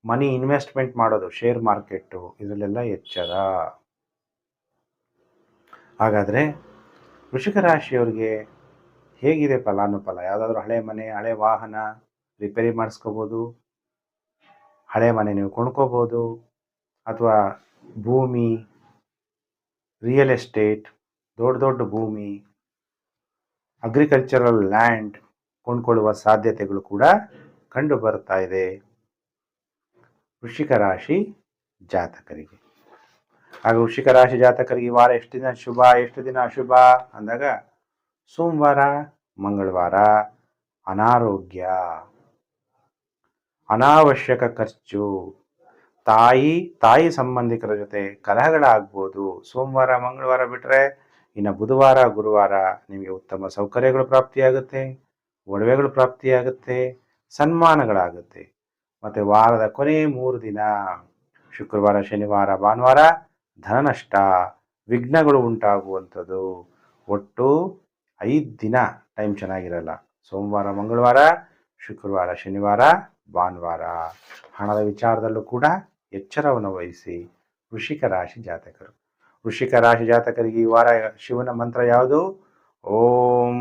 A: ಮನಿ ಇನ್ವೆಸ್ಟ್ಮೆಂಟ್ ಮಾಡೋದು, ಶೇರ್ ಮಾರ್ಕೆಟ್, ಇದರಲ್ಲೆಲ್ಲ ಎಚ್ಚರ. ಹಾಗಾದ್ರೆ ವೃಶ್ಚಿಕ ರಾಶಿಯವರಿಗೆ ಹೇಗಿದೆ ಫಲಾನುಫಲ? ಯಾವುದಾದ್ರೂ ಹಳೆ ಮನೆ, ಹಳೆ ವಾಹನ ರಿಪೇರಿ ಮಾಡಿಸ್ಕೋಬೋದು, ಹಳೆ ಮನೆ ನೀವು ಕೊಂಡ್ಕೋಬೋದು, ಅಥವಾ ಭೂಮಿ, ರಿಯಲ್ ಎಸ್ಟೇಟ್, ದೊಡ್ಡ ಭೂಮಿ, ಅಗ್ರಿಕಲ್ಚರಲ್ ಲ್ಯಾಂಡ್ ಕೊಂಡ್ಕೊಳ್ಳುವ ಸಾಧ್ಯತೆಗಳು ಕೂಡ ಕಂಡು ಬರ್ತಾ ಇದೆ ವೃಶ್ಚಿಕ ರಾಶಿ ಜಾತಕರಿಗೆ. ಹಾಗೆ ವೃಶ್ಚಿಕ ರಾಶಿ ಜಾತಕರಿಗೆ ಈ ವಾರ ಎಷ್ಟು ದಿನ ಶುಭ, ಎಷ್ಟು ದಿನ ಅಶುಭ ಅಂದಾಗ, ಸೋಮವಾರ ಮಂಗಳವಾರ ಅನಾರೋಗ್ಯ, ಅನಾವಶ್ಯಕ ಖರ್ಚು, ತಾಯಿ ಸಂಬಂಧಿಕರ ಜೊತೆ ಕಲಹಗಳಾಗ್ಬೋದು. ಸೋಮವಾರ ಮಂಗಳವಾರ ಬಿಟ್ಟರೆ ಇನ್ನು ಬುಧವಾರ ಗುರುವಾರ ನಿಮಗೆ ಉತ್ತಮ ಸೌಕರ್ಯಗಳು ಪ್ರಾಪ್ತಿಯಾಗುತ್ತೆ, ಒಡವೆಗಳು ಪ್ರಾಪ್ತಿಯಾಗುತ್ತೆ, ಸನ್ಮಾನಗಳಾಗುತ್ತೆ. ಮತ್ತು ವಾರದ ಕೊನೆ 3 ದಿನ ಶುಕ್ರವಾರ, ಶನಿವಾರ, ಭಾನುವಾರ ಧನ ನಷ್ಟ, ವಿಘ್ನಗಳು ಉಂಟಾಗುವಂಥದ್ದು. ಒಟ್ಟು 5 ದಿನ ಟೈಮ್ ಚೆನ್ನಾಗಿರಲ್ಲ. ಸೋಮವಾರ, ಮಂಗಳವಾರ, ಶುಕ್ರವಾರ, ಶನಿವಾರ, ಭಾನುವಾರ. ಹಣದ ವಿಚಾರದಲ್ಲೂ ಕೂಡ ಎಚ್ಚರವನ್ನು ವಹಿಸಿ. ವೃಶ್ಚಿಕ ರಾಶಿ ಜಾತಕರು. ವೃಶ್ಚಿಕ ರಾಶಿ ಜಾತಕರಿಗೆ ಈ ವಾರ ಶಿವನ ಮಂತ್ರ ಯಾವುದು? ಓಂ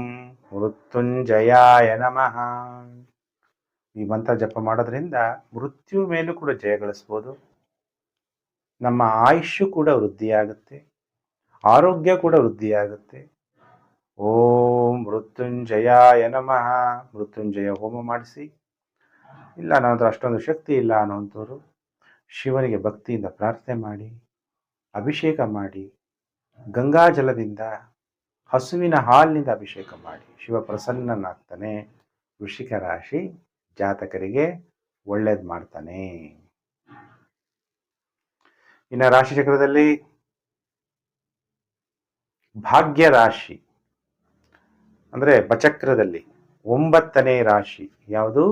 A: ಮೃತ್ಯುಂಜಯಾಯ ನಮಃ. ಈ ಮಂತ್ರ ಜಪ ಮಾಡೋದ್ರಿಂದ ಮೃತ್ಯು ಮೇಲೂ ಕೂಡ ಜಯ ಗಳಿಸ್ಬೋದು. ನಮ್ಮ ಆಯುಷ್ಯು ಕೂಡ ವೃದ್ಧಿಯಾಗುತ್ತೆ, ಆರೋಗ್ಯ ಕೂಡ ವೃದ್ಧಿಯಾಗುತ್ತೆ. ಓಂ ಮೃತ್ಯುಂಜಯಾಯ ನಮಃ. ಮೃತ್ಯುಂಜಯ ಹೋಮ ಮಾಡಿಸಿ. ಇಲ್ಲ ನನ್ನ ಹತ್ರ ಅಷ್ಟೊಂದು ಶಕ್ತಿ ಇಲ್ಲ ಅನ್ನೋಂಥವ್ರು ಶಿವನಿಗೆ ಭಕ್ತಿಯಿಂದ ಪ್ರಾರ್ಥನೆ ಮಾಡಿ, ಅಭಿಷೇಕ ಮಾಡಿ, ಗಂಗಾಜಲದಿಂದ, ಹಸುವಿನ ಹಾಲಿನಿಂದ ಅಭಿಷೇಕ ಮಾಡಿ. ಶಿವ ಪ್ರಸನ್ನನಾಗ್ತಾನೆ. ವೃಶ್ಚಿಕ ರಾಶಿ ಜಾತಕರಿಗೆ ಒಳ್ಳೇದು ಮಾಡ್ತಾನೆ. ಇನ್ನು ರಾಶಿ ಚಕ್ರದಲ್ಲಿ ಭಾಗ್ಯ ರಾಶಿ ಅಂದ್ರೆ ಬಚಕ್ರದಲ್ಲಿ 9ನೇ ರಾಶಿ ಯಾವುದು?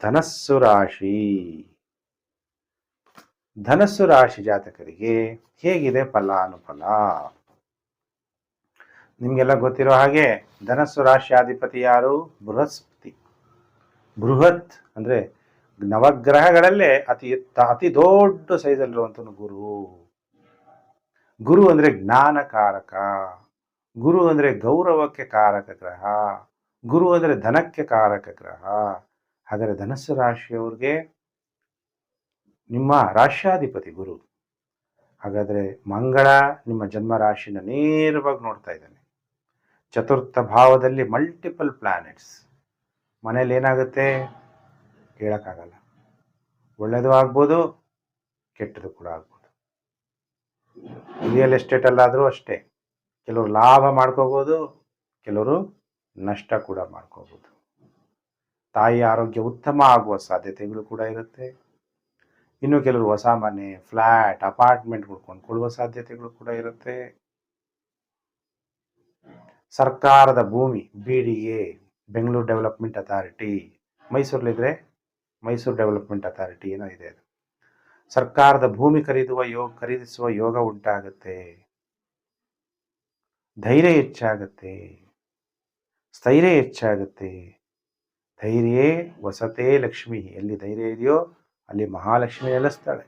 A: ಧನಸ್ಸು ರಾಶಿ. ಧನಸ್ಸು ರಾಶಿ ಜಾತಕರಿಗೆ ಹೇಗಿದೆ ಫಲಾನುಫಲ? ನಿಮ್ಗೆಲ್ಲ ಗೊತ್ತಿರೋ ಹಾಗೆ ಧನಸ್ಸು ರಾಶಿಯಾಧಿಪತಿ ಯಾರು? ಬೃಹಸ್ಪತಿ. ಬೃಹತ್ ಅಂದ್ರೆ ನವಗ್ರಹಗಳಲ್ಲೇ ಅತಿ ದೊಡ್ಡ ಸೈಜಲ್ಲಿರುವಂತ ಗುರು. ಗುರು ಅಂದ್ರೆ ಜ್ಞಾನಕಾರಕ. ಗುರು ಅಂದ್ರೆ ಗೌರವಕ್ಕೆ ಕಾರಕ ಗ್ರಹ. ಗುರು ಅಂದ್ರೆ ಧನಕ್ಕೆ ಕಾರಕ ಗ್ರಹ. ಹಾಗಾದರೆ ಧನಸ್ಸು ರಾಶಿಯವ್ರಿಗೆ ನಿಮ್ಮ ರಾಶ್ಯಾಧಿಪತಿ ಗುರು. ಹಾಗಾದರೆ ಮಂಗಳ ನಿಮ್ಮ ಜನ್ಮ ರಾಶಿನ ನೇರವಾಗಿ ನೋಡ್ತಾ ಇದ್ದಾನೆ. ಚತುರ್ಥ ಭಾವದಲ್ಲಿ ಮಲ್ಟಿಪಲ್ ಪ್ಲಾನೆಟ್ಸ್. ಮನೇಲಿ ಏನಾಗುತ್ತೆ ಹೇಳಕ್ಕಾಗಲ್ಲ. ಒಳ್ಳೆಯದು ಆಗ್ಬೋದು, ಕೆಟ್ಟದು ಕೂಡ ಆಗ್ಬೋದು. ರಿಯಲ್ ಎಸ್ಟೇಟ್ ಅಲ್ಲಾದರೂ ಅಷ್ಟೇ. ಕೆಲವರು ಲಾಭ ಮಾಡ್ಕೋಬೋದು, ಕೆಲವರು ನಷ್ಟ ಕೂಡ ಮಾಡ್ಕೋಬೋದು. ತಾಯಿ ಆರೋಗ್ಯ ಉತ್ತಮ ಆಗುವ ಸಾಧ್ಯತೆಗಳು ಕೂಡ ಇರುತ್ತೆ. ಇನ್ನು ಕೆಲವರು ಹೊಸ ಮನೆ, ಫ್ಲ್ಯಾಟ್, ಅಪಾರ್ಟ್ಮೆಂಟ್ಗಳು ಕೊಂಡ್ಕೊಳ್ಳುವ ಸಾಧ್ಯತೆಗಳು ಕೂಡ ಇರುತ್ತೆ. ಸರ್ಕಾರದ ಭೂಮಿ, ಬಿಡಿಎ, ಬೆಂಗಳೂರು ಡೆವಲಪ್ಮೆಂಟ್ ಅಥಾರಿಟಿ, ಮೈಸೂರಲ್ಲಿದ್ರೆ ಮೈಸೂರು ಡೆವಲಪ್ಮೆಂಟ್ ಅಥಾರಿಟಿ ಏನೋ ಇದೆ. ಸರ್ಕಾರದ ಭೂಮಿ ಖರೀದಿಸುವ ಯೋಗ ಉಂಟಾಗುತ್ತೆ. ಧೈರ್ಯ ಹೆಚ್ಚಾಗುತ್ತೆ, ಸ್ಥೈರ್ಯ ಹೆಚ್ಚಾಗುತ್ತೆ. ಧೈರ್ಯ ವಸತೆ ಲಕ್ಷ್ಮಿ. ಎಲ್ಲಿ ಧೈರ್ಯ ಇದೆಯೋ ಅಲ್ಲಿ ಮಹಾಲಕ್ಷ್ಮಿ ನೆಲೆಸ್ತಾಳೆ.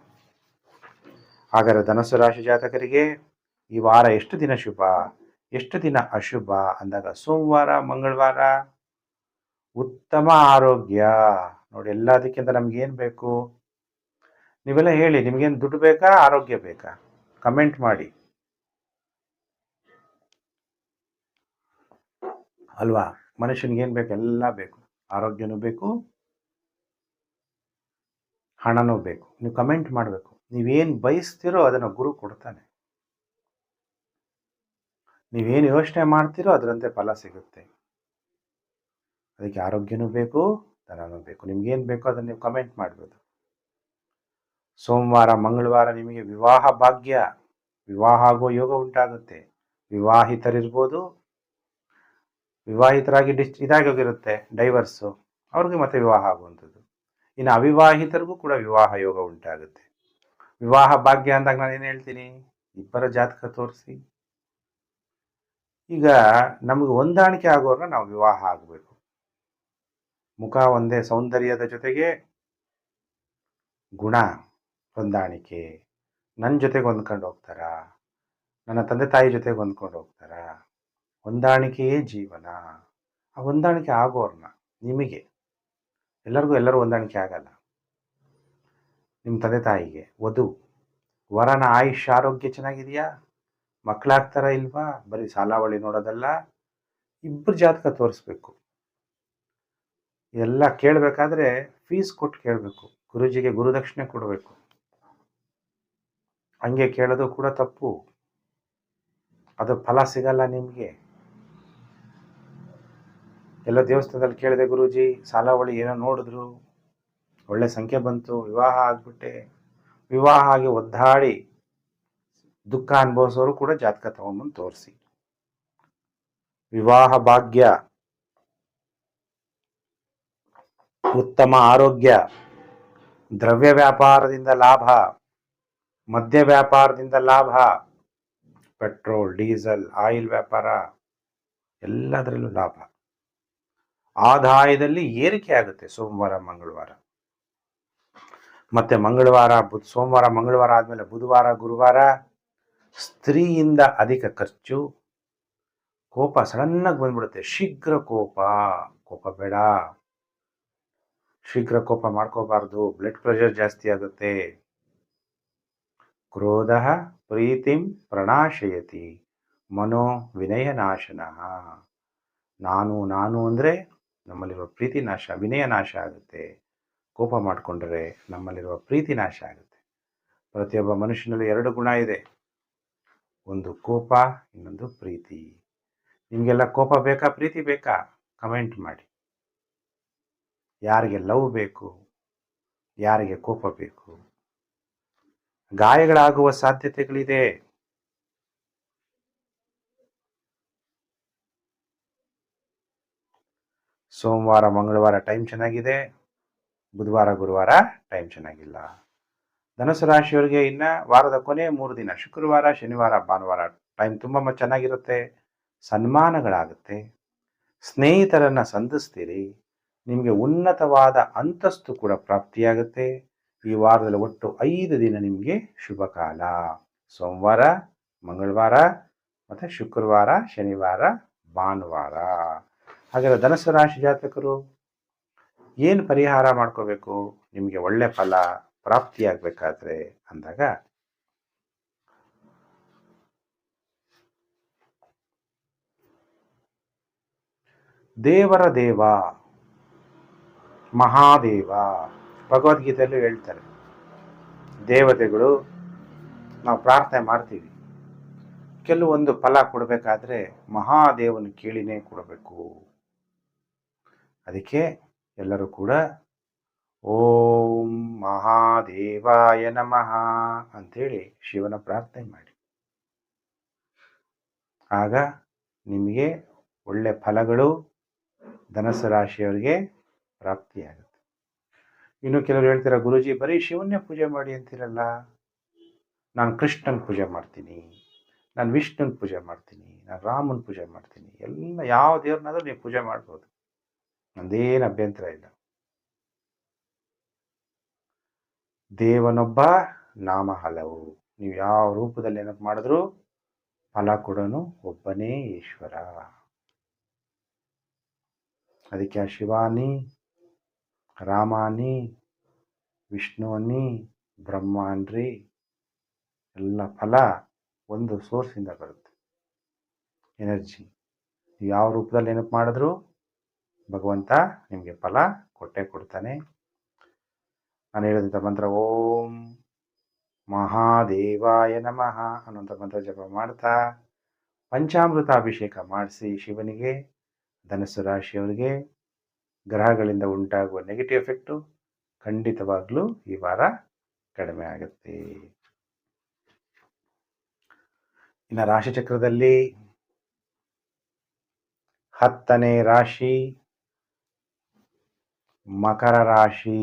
A: ಹಾಗಾದರೆ ಧನಸ್ಸು ರಾಶಿ ಜಾತಕರಿಗೆ ಈ ವಾರ ಎಷ್ಟು ದಿನ ಶುಭ, ಎಷ್ಟು ದಿನ ಅಶುಭ ಅಂದಾಗ ಸೋಮವಾರ, ಮಂಗಳವಾರ ಉತ್ತಮ ಆರೋಗ್ಯ. ನೋಡಿ, ಎಲ್ಲದಕ್ಕಿಂತ ನಮ್ಗೇನು ಬೇಕು ನೀವೆಲ್ಲ ಹೇಳಿ. ನಿಮ್ಗೇನು ದುಡ್ಡು ಬೇಕಾ, ಆರೋಗ್ಯ ಬೇಕಾ? ಕಮೆಂಟ್ ಮಾಡಿ ಅಲ್ವಾ. ಮನುಷ್ಯನಿಗೇನು ಬೇಕು? ಎಲ್ಲ ಬೇಕು. ಆರೋಗ್ಯನೂ ಬೇಕು, ಹಣನೂ ಬೇಕು. ನೀವು ಕಮೆಂಟ್ ಮಾಡಬೇಕು. ನೀವೇನು ಬಯಸ್ತೀರೋ ಅದನ್ನು ಗುರು ಕೊಡ್ತಾನೆ. ನೀವೇನು ಯೋಚನೆ ಮಾಡ್ತೀರೋ ಅದರಂತೆ ಫಲ ಸಿಗುತ್ತೆ. ಅದಕ್ಕೆ ಆರೋಗ್ಯನೂ ಬೇಕು, ಧನನೂ ಬೇಕು. ನಿಮ್ಗೇನು ಬೇಕೋ ಅದನ್ನು ನೀವು ಕಮೆಂಟ್ ಮಾಡ್ಬೋದು. ಸೋಮವಾರ, ಮಂಗಳವಾರ ನಿಮಗೆ ವಿವಾಹ ಭಾಗ್ಯ, ವಿವಾಹ ಆಗೋ ಯೋಗ ಉಂಟಾಗುತ್ತೆ. ವಿವಾಹಿತರಿರ್ಬೋದು, ವಿವಾಹಿತರಾಗಿ ಇದಾಗಿ ಹೋಗಿರುತ್ತೆ ಡೈವರ್ಸು, ಅವ್ರಿಗೆ ಮತ್ತೆ ವಿವಾಹ ಆಗುವಂಥದ್ದು. ಇನ್ನು ಅವಿವಾಹಿತರಿಗೂ ಕೂಡ ವಿವಾಹ ಯೋಗ ಉಂಟಾಗುತ್ತೆ. ವಿವಾಹ ಭಾಗ್ಯ ಅಂದಾಗ ನಾನು ಏನು ಹೇಳ್ತೀನಿ, ಇಬ್ಬರ ಜಾತಕ ತೋರಿಸಿ. ಈಗ ನಮಗೆ ಹೊಂದಾಣಿಕೆ ಆಗೋರ್ನ ನಾವು ವಿವಾಹ ಆಗಬೇಕು. ಮುಖ ಒಂದೇ, ಸೌಂದರ್ಯದ ಜೊತೆಗೆ ಗುಣ ಹೊಂದಾಣಿಕೆ. ನನ್ನ ಜೊತೆಗೆ ಹೊಂದ್ಕೊಂಡು ಹೋಗ್ತಾರ, ನನ್ನ ತಂದೆ ತಾಯಿ ಜೊತೆಗೆ ಹೊಂದ್ಕೊಂಡು ಹೋಗ್ತಾರ. ಹೊಂದಾಣಿಕೆಯೇ ಜೀವನ. ಆ ಹೊಂದಾಣಿಕೆ ಆಗೋರ್ನ ನಿಮಗೆ, ಎಲ್ಲರೂ ಹೊಂದಾಣಿಕೆ ಆಗಲ್ಲ. ನಿಮ್ಮ ತಂದೆ ತಾಯಿಗೆ, ವರನ ಆಯುಷ್ಯ ಆರೋಗ್ಯ ಚೆನ್ನಾಗಿದೆಯಾ, ಮಕ್ಕಳಾಗ್ತಾರ ಇಲ್ವಾ, ಬರೀ ಸಾಲಾವಳಿ ನೋಡೋದಲ್ಲ, ಇಬ್ಬರು ಜಾತಕ ತೋರಿಸ್ಬೇಕು. ಇದೆಲ್ಲ ಕೇಳಬೇಕಾದ್ರೆ ಫೀಸ್ ಕೊಟ್ಟು ಕೇಳಬೇಕು. ಗುರುಜಿಗೆ ಗುರುದಕ್ಷಿಣೆ ಕೊಡಬೇಕು. ಹಂಗೆ ಕೇಳೋದು ಕೂಡ ತಪ್ಪು. ಅದು ಫಲ ಸಿಗಲ್ಲ ನಿಮಗೆ. ಎಲ್ಲ ದೇವಸ್ಥಾನದಲ್ಲಿ ಕೇಳಿದೆ, ಗುರೂಜಿ ಸಾಲಾವಳಿ ಏನೋ ನೋಡಿದ್ರು, ಒಳ್ಳೆ ಸಂಖ್ಯೆ ಬಂತು, ವಿವಾಹ ಆಗ್ಬಿಟ್ಟೆ. ವಿವಾಹ ಆಗಿ ಒದ್ದಾಡಿ ದುಃಖ ಅನುಭವಿಸೋರು ಕೂಡ ಜಾತಕ ತಗೊಂಡ್ಬಂದು ತೋರಿಸಿ. ವಿವಾಹ ಭಾಗ್ಯ, ಉತ್ತಮ ಆರೋಗ್ಯ, ದ್ರವ್ಯ ವ್ಯಾಪಾರದಿಂದ ಲಾಭ, ಮದ್ಯ ವ್ಯಾಪಾರದಿಂದ ಲಾಭ, ಪೆಟ್ರೋಲ್, ಡೀಸೆಲ್, ಆಯಿಲ್ ವ್ಯಾಪಾರ ಎಲ್ಲದರಲ್ಲೂ ಲಾಭ. ಆದಾಯದಲ್ಲಿ ಏರಿಕೆ ಆಗುತ್ತೆ ಸೋಮವಾರ ಮಂಗಳವಾರ. ಮತ್ತೆ ಸೋಮವಾರ ಮಂಗಳವಾರ ಆದಮೇಲೆ ಬುಧವಾರ ಗುರುವಾರ ಸ್ತ್ರೀಯಿಂದ ಅಧಿಕ ಖರ್ಚು, ಕೋಪ ಸಡನ್ನಾಗಿ ಬಂದ್ಬಿಡುತ್ತೆ. ಶೀಘ್ರ ಕೋಪ ಬೇಡ, ಶೀಘ್ರ ಕೋಪ ಮಾಡ್ಕೋಬಾರ್ದು, ಬ್ಲಡ್ ಪ್ರೆಷರ್ ಜಾಸ್ತಿ ಆಗುತ್ತೆ. ಕ್ರೋಧ ಪ್ರೀತಿಂ ಪ್ರಣಾಶಯತಿ ಮನೋ ವಿನಯ ನಾಶನ. ನಾನು ಅಂದರೆ ನಮ್ಮಲ್ಲಿರುವ ಪ್ರೀತಿ ನಾಶ, ವಿನಯ ನಾಶ ಆಗುತ್ತೆ. ಕೋಪ ಮಾಡಿಕೊಂಡ್ರೆ ನಮ್ಮಲ್ಲಿರುವ ಪ್ರೀತಿ ನಾಶ ಆಗುತ್ತೆ. ಪ್ರತಿಯೊಬ್ಬ ಮನುಷ್ಯನಲ್ಲಿ 2 ಗುಣ ಇದೆ, ಒಂದು ಕೋಪ, ಇನ್ನೊಂದು ಪ್ರೀತಿ. ನಿಮಗೆಲ್ಲ ಕೋಪ ಬೇಕಾ, ಪ್ರೀತಿ ಬೇಕಾ? ಕಮೆಂಟ್ ಮಾಡಿ. ಯಾರಿಗೆ ಲವ್ ಬೇಕು, ಯಾರಿಗೆ ಕೋಪ ಬೇಕು? ಗಾಯಗಳಾಗುವ ಸಾಧ್ಯತೆಗಳಿದೆ. ಸೋಮವಾರ ಮಂಗಳವಾರ ಟೈಮ್ ಚೆನ್ನಾಗಿದೆ, ಬುಧವಾರ ಗುರುವಾರ ಟೈಮ್ ಚೆನ್ನಾಗಿಲ್ಲ. ಧನುಸು ರಾಶಿಯವರಿಗೆ ಇನ್ನು ವಾರದ ಕೊನೆ 3 ದಿನ, ಶುಕ್ರವಾರ ಶನಿವಾರ ಭಾನುವಾರ ಟೈಮ್ ತುಂಬ ಚೆನ್ನಾಗಿರುತ್ತೆ. ಸನ್ಮಾನಗಳಾಗುತ್ತೆ, ಸ್ನೇಹಿತರನ್ನು ಸಂಧಿಸ್ತೀರಿ, ನಿಮಗೆ ಉನ್ನತವಾದ ಅಂತಸ್ತು ಕೂಡ ಪ್ರಾಪ್ತಿಯಾಗುತ್ತೆ. ಈ ವಾರದಲ್ಲಿ ಒಟ್ಟು 5 ದಿನ ನಿಮಗೆ ಶುಭ ಕಾಲ. ಸೋಮವಾರ, ಮಂಗಳವಾರ ಮತ್ತು ಶುಕ್ರವಾರ, ಶನಿವಾರ, ಭಾನುವಾರ. ಹಾಗಾದರೆ ಧನುಸು ರಾಶಿ ಜಾತಕರು ಏನು ಪರಿಹಾರ ಮಾಡ್ಕೋಬೇಕು ನಿಮಗೆ ಒಳ್ಳೆ ಫಲ ಪ್ರಾಪ್ತಿಯಾಗಬೇಕಾದ್ರೆ ಅಂದಾಗ, ದೇವರ ದೇವ ಮಹಾದೇವ ಭಗವದ್ಗೀತೆಯಲ್ಲೂ ಹೇಳ್ತಾರೆ, ದೇವತೆಗಳು ನಾವು ಪ್ರಾರ್ಥನೆ ಮಾಡ್ತೀವಿ, ಕೆಲವೊಂದು ಫಲ ಕೊಡಬೇಕಾದ್ರೆ ಮಹಾದೇವನ ಕೇಳಿನೇ ಕೊಡಬೇಕು. ಅದಕ್ಕೆ ಎಲ್ಲರೂ ಕೂಡ ಓಂ ಮಹಾದೇವಾಯ ನಮಃ ಅಂಥೇಳಿ ಶಿವನ ಪ್ರಾರ್ಥನೆ ಮಾಡಿ. ಆಗ ನಿಮಗೆ ಒಳ್ಳೆ ಫಲಗಳು ಧನುಸು ರಾಶಿಯವರಿಗೆ ಪ್ರಾಪ್ತಿಯಾಗುತ್ತೆ. ಇನ್ನು ಕೆಲವರು ಹೇಳ್ತೀರಾ, ಗುರುಜಿ ಬರೀ ಶಿವನ್ನೇ ಪೂಜೆ ಮಾಡಿ ಅಂತೀರಲ್ಲ, ನಾನು ಕೃಷ್ಣನ ಪೂಜೆ ಮಾಡ್ತೀನಿ, ನಾನು ವಿಷ್ಣುನ ಪೂಜೆ ಮಾಡ್ತೀನಿ, ನಾನು ರಾಮನ ಪೂಜೆ ಮಾಡ್ತೀನಿ, ಎಲ್ಲ ಯಾವ ದೇವ್ರನ್ನಾದ್ರೂ ನೀವು ಪೂಜೆ ಮಾಡ್ಬೋದು, ನಂದೇನು ಅಭ್ಯಂತರ ಇಲ್ಲ. ದೇವನೊಬ್ಬ, ನಾಮ ಹಲವು. ನೀವು ಯಾವ ರೂಪದಲ್ಲಿ ಏನಕ್ಕೆ ಮಾಡಿದ್ರು ಫಲ ಕೊಡೋನು ಒಬ್ಬನೇ ಈಶ್ವರ. ಅದಕ್ಕೆ ಆ ಶಿವಾನಿ, ರಾಮಾನಿ, ವಿಷ್ಣುವನ್ನಿ, ಬ್ರಹ್ಮಾನ್ರಿ ಎಲ್ಲ ಫಲ ಒಂದು ಸೋರ್ಸಿಂದ ಬರುತ್ತೆ, ಎನರ್ಜಿ. ನೀವು ಯಾವ ರೂಪದಲ್ಲಿ ಏನಕ್ಕೆ ಮಾಡಿದ್ರು ಭಗವಂತ ನಿಮಗೆ ಫಲ ಕೊಟ್ಟೇ ಕೊಡ್ತಾನೆ. ನಾನು ಹೇಳಿದಂಥ ಮಂತ್ರ ಓಂ ಮಹಾದೇವಾಯ ನಮಃ ಅನ್ನೋಂಥ ಮಂತ್ರ ಜಪ ಮಾಡ್ತಾ ಪಂಚಾಮೃತ ಅಭಿಷೇಕ ಮಾಡಿಸಿ ಶಿವನಿಗೆ. ಧನುಸು ರಾಶಿಯವರಿಗೆ ಗ್ರಹಗಳಿಂದ ಉಂಟಾಗುವ ನೆಗೆಟಿವ್ ಎಫೆಕ್ಟು ಖಂಡಿತವಾಗ್ಲೂ ಈ ವಾರ ಕಡಿಮೆ ಆಗುತ್ತೆ. ಇನ್ನು ರಾಶಿಚಕ್ರದಲ್ಲಿ 10ನೇ ರಾಶಿ ಮಕರ ರಾಶಿ.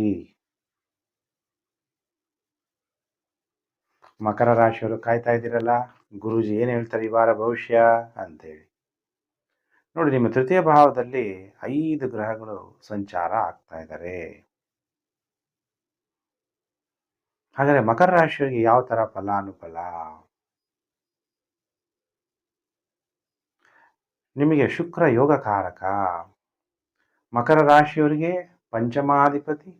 A: ಮಕರ ರಾಶಿಯವರು ಕಾಯ್ತಾ ಇದ್ದೀರಲ್ಲ, ಗುರೂಜಿ ಏನು ಹೇಳ್ತಾರೆ ಈ ವಾರ ಭವಿಷ್ಯ ಅಂತೇಳಿ. ನೋಡಿ, ನಿಮ್ಮ ತೃತೀಯ ಭಾವದಲ್ಲಿ 5 ಗ್ರಹಗಳು ಸಂಚಾರ ಆಗ್ತಾ ಇದ್ದಾರೆ. ಹಾಗಾದರೆ ಮಕರ ರಾಶಿಯವರಿಗೆ ಯಾವ ಥರ ಫಲಾನುಫಲ? ನಿಮಗೆ ಶುಕ್ರ ಯೋಗಕಾರಕ. ಮಕರ ರಾಶಿಯವರಿಗೆ ಪಂಚಮಾಧಿಪತಿ